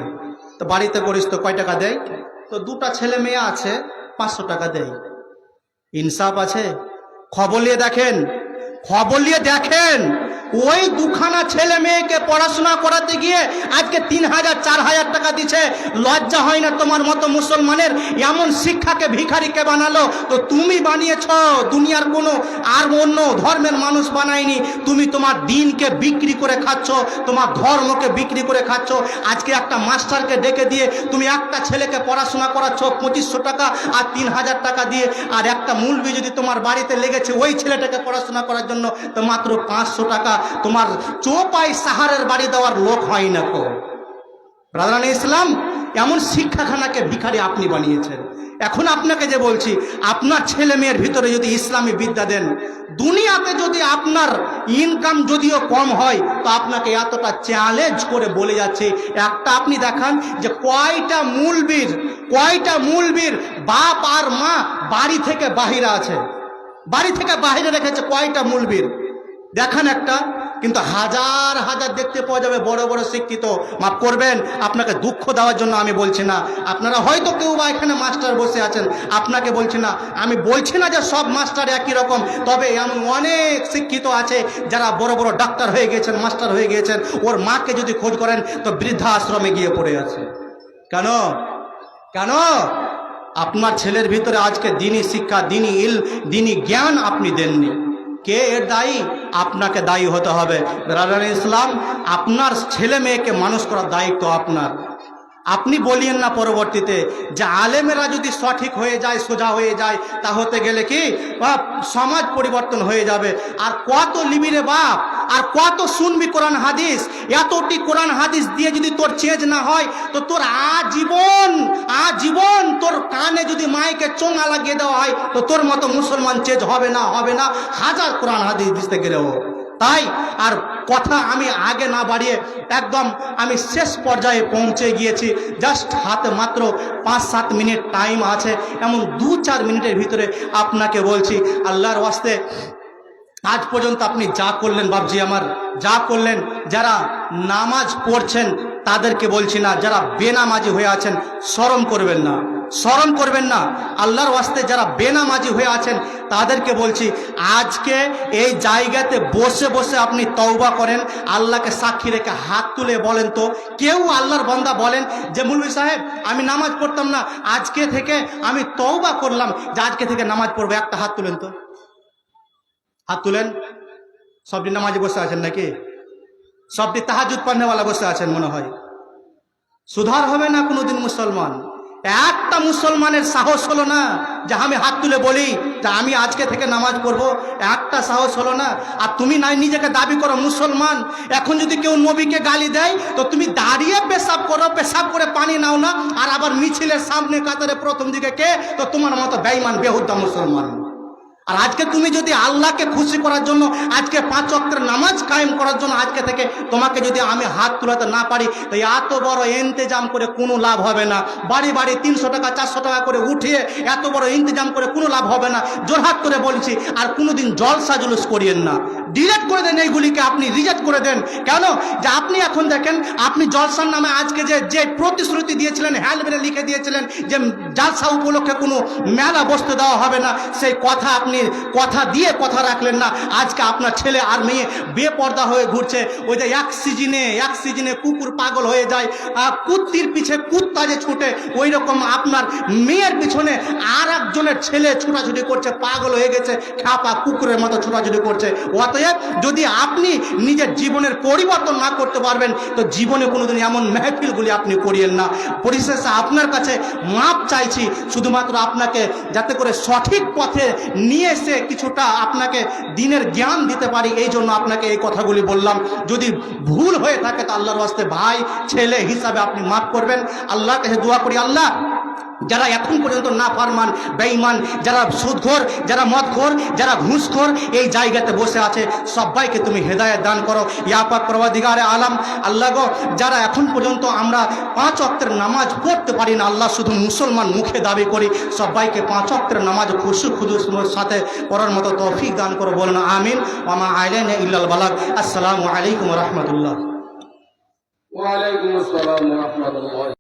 তো বাড়িতে করিস তো কয় টাকা দেয়? তো দুটা ছেলে মেয়ে আছে, 500 টাকা দেয়। ইনসাফ আছে? খবর নিয়ে দেখেন ওই দুখানা ছেলে মেয়েকে পড়াশোনা করাতে গিয়ে আজকে 3,000 4,000 টাকা দিচ্ছে। লজ্জা হয় না তোমার মতো মুসলমানের? এমন শিক্ষাকে ভিখারিকে বানালো তো তুমি বানিয়েছ, দুনিয়ার কোনো আর অন্য ধর্মের মানুষ বানায়নি। তুমি তোমার দিনকে বিক্রি করে খাচ্ছ, তোমার ধর্মকে বিক্রি করে খাচ্ছ। আজকে একটা মাস্টারকে ডেকে দিয়ে তুমি একটা ছেলেকে পড়াশোনা করাচ্ছ 2,500 টাকা আর 3,000 টাকা দিয়ে, আর একটা মুলবি যদি তোমার বাড়িতে লেগেছে ওই ছেলেটাকে পড়াশোনা করার জন্য তো মাত্র 500 টাকা, তোমার চোপাই সাহারের বাড়ি দেওয়ার লোক হয় না কো। ব্রাদারান ইসলাম, এমন শিক্ষাখানাকে ভিখারি আপনি বানিয়েছেন। এখন আপনাকে যে বলছি, আপনার ছেলে মেয়ের ভিতরে যদি ইসলামী বিদ্যা দেন, দুনিয়াতে যদি আপনার ইনকাম যদিও কম হয়, তো আপনাকে এতটা চ্যালেঞ্জ করে বলে যাচ্ছে, একটা আপনি দেখান যে কয়টা মুলবির বাপ আর মা বাড়ি থেকে বাহিরে আছে, বাড়ি থেকে বাহিরে রেখেছে কয়টা মুলবির দেখান একটা। কিন্তু হাজার হাজার দেখতে পাওয়া যাবে বড় বড় শিক্ষিত। মাফ করবেন, আপনাকে দুঃখ দেওয়ার জন্য আমি বলছি না, আপনারা হয়তো কেউ বা এখানে মাস্টার বসে আছেন, আপনাকে বলছি না, আমি বলছি না যে সব মাস্টার একই রকম, তবে এমন অনেক শিক্ষিত আছে যারা বড় বড় ডাক্তার হয়ে গিয়েছেন, মাস্টার হয়ে গিয়েছেন। ওর মাকে যদি খোঁজ করেন তো বৃদ্ধা আশ্রমে গিয়ে পড়ে আছে। কেন? আপনার ছেলের ভিতরে আজকে দিনী শিক্ষা, দিনী জ্ঞান আপনি দেননি। কে এর দায়ী? আপনাকে দায়ী হতে হবে। ব্রাদার ইসলাম, আপনার ছেলে মেয়েকে মানুষ করার দায়িত্ব আপনার। আপনি বলিয়েন না পরবর্তীতে যে আলেমেরা যদি সঠিক হয়ে যায়, সোজা হয়ে যায়, তা হতে গেলে কি সমাজ পরিবর্তন হয়ে যাবে। আর কত লিবি রে বাপ, আর কত শুনবি কোরআন হাদিস? এতটি কোরআন হাদিস দিয়ে যদি তোর চেঞ্জ না হয়, তো তোর আজীবন তোর কানে যদি মাইকে চোঙা লাগিয়ে দেওয়া হয়, তো তোর মতো মুসলমান চেঞ্জ হবে না। হাজার কোরআন হাদিস দিতে গেলেও। তাই আর কথা আমি আগে না বাড়িয়ে একদম আমি শেষ পর্যায়ে পৌঁছে গিয়েছি। জাস্ট হাতে মাত্র 5-7 মিনিট টাইম আছে, এমন 2-4 মিনিটের ভিতরে আপনাকে বলছি, আল্লাহর ওয়াস্তে আজ পর্যন্ত আপনি যা করলেন বাপজি আমার, যা করলেন, যারা নামাজ পড়ছেন তাদেরকে বলছি না, যারা বেনামাজি হয়ে আছেন শরম করবেন না। আল্লাহর ওয়াস্তে যারা বেনামাজি হয়ে আছেন তাদেরকে বলছি, আজকে এই জায়গাতে বসে বসে আপনি তওবা করেন, আল্লাহকে সাক্ষী রেখে হাত তুলে বলেন তো, কেউ আল্লাহর বান্দা বলেন যে মৌলভী সাহেব আমি নামাজ পড়তাম না, আজকে থেকে আমি তওবা করলাম যে আজকে থেকে নামাজ পড়বো, একটা হাত তুলেন তো, হাত তুলেন। সবটি নামাজে বসে আছেন নাকি? সবটি তাহাজ্জুদ পড়নেওয়ালা বসে আছেন মনে হয়। সুধার হবে না কোনোদিন মুসলমান। একটা মুসলমানের সাহস হলো না যে আমি হাত তুলে বলি যে আমি আজকে থেকে নামাজ পড়বো, একটা সাহস হলো না। আর তুমি নাই নিজেকে দাবি করো মুসলমান। এখন যদি কেউ নবীকে গালি দেয় তো তুমি দাঁড়িয়ে পেশাব করো, পেশাব করে পানি নাও না, আর আবার মিছিলের সামনে কাতারে প্রথম দিকে কে, তো তোমার মতো বেঈমান বেহুদা মুসলমান। আর আজকে তুমি যদি আল্লাহকে খুশি করার জন্য, আজকে 5 ওয়াক্তের নামাজ কায়েম করার জন্য আজকে থেকে তোমাকে যদি আমি হাত তুলাতে না পারি, তো এত বড় ইন্তেজাম করে কোনো লাভ হবে না। বাড়ি 300 টাকা 400 টাকা করে উঠিয়ে এত বড় ইন্তেজাম করে কোনো লাভ হবে না। জোরহাত করে বলছি, আর কোনোদিন জলসা জুলুস করিয়েন না। ডিলেট করে দেন, এইগুলিকে আপনি রিজেক্ট করে দেন। কেন? যে আপনি এখন দেখেন, আপনি জলসার নামে আজকে যে প্রতিশ্রুতি দিয়েছিলেন, হ্যালমেটে লিখে দিয়েছিলেন যে জালসা উপলক্ষে কোনো মেলা বসতে দেওয়া হবে না, সেই কথা আপনি কথা দিয়ে কথা রাখলেন না। আজকে আপনার ছেলে আর মেয়ে বেপর্দা হয়ে ঘুরছে। ওই যে এক সিজনে কুকুর পাগল হয়ে যায়, কুত্তির পিছে কুত্তা যে ছুটে, ওই রকম আপনার মেয়ের পিছনে আর একজনের ছেলে ছোটাছুটি করছে, পাগল হয়ে গেছে, খাপা কুকুরের মতো ছোটাছুটি করছে। অতএব যদি আপনি নিজের জীবনের পরিবর্তন না করতে পারবেন, তো জীবনে কোনোদিন এমন মেহফিলগুলি আপনি করিয়েন না। পরিশেষে আপনার কাছে মাপ চাইছি, শুধুমাত্র আপনাকে যাতে করে সঠিক পথে নিয়ে এসে কিছুটা আপনাকে দিনের জ্ঞান দিতে পারি, এই জন্য আপনাকে এই কথাগুলি বললাম। যদি ভুল হয়ে থাকে তো আল্লাহর ওয়াস্তে ভাই ছেলে হিসাবে আপনি মাফ করবেন। আল্লাহর কাছে দোয়া করি, আল্লাহ যারা এখন পর্যন্ত না ফারমান, বেঈমান, যারা সুদখোর, যারা মদখোর, যারা ঘুষখোর এই জায়গাতে বসে আছে, সবাইকে তুমি হেদায়েত দান করো ইয়া পাক পরওয়ারদিগারে আলম। আল্লাহ গো, যারা এখন পর্যন্ত আমরা 5 ওয়াক্তের নামাজ পড়তে পারি না, আল্লাহ শুধু মুসলমান মুখে দাবি করি, সবাইকে 5 ওয়াক্তের নামাজ খুশু খুদুর সাথে পড়ার মতো তৌফিক দান করো, বলেন আমিন। ওয়া মা আলাইনা ইল্লাল বালাগ। আসসালামু আলাইকুম ওয়া রাহমাতুল্লাহ। ওয়া আলাইকুম আসসালাম ওয়া রাহমাতুল্লাহ।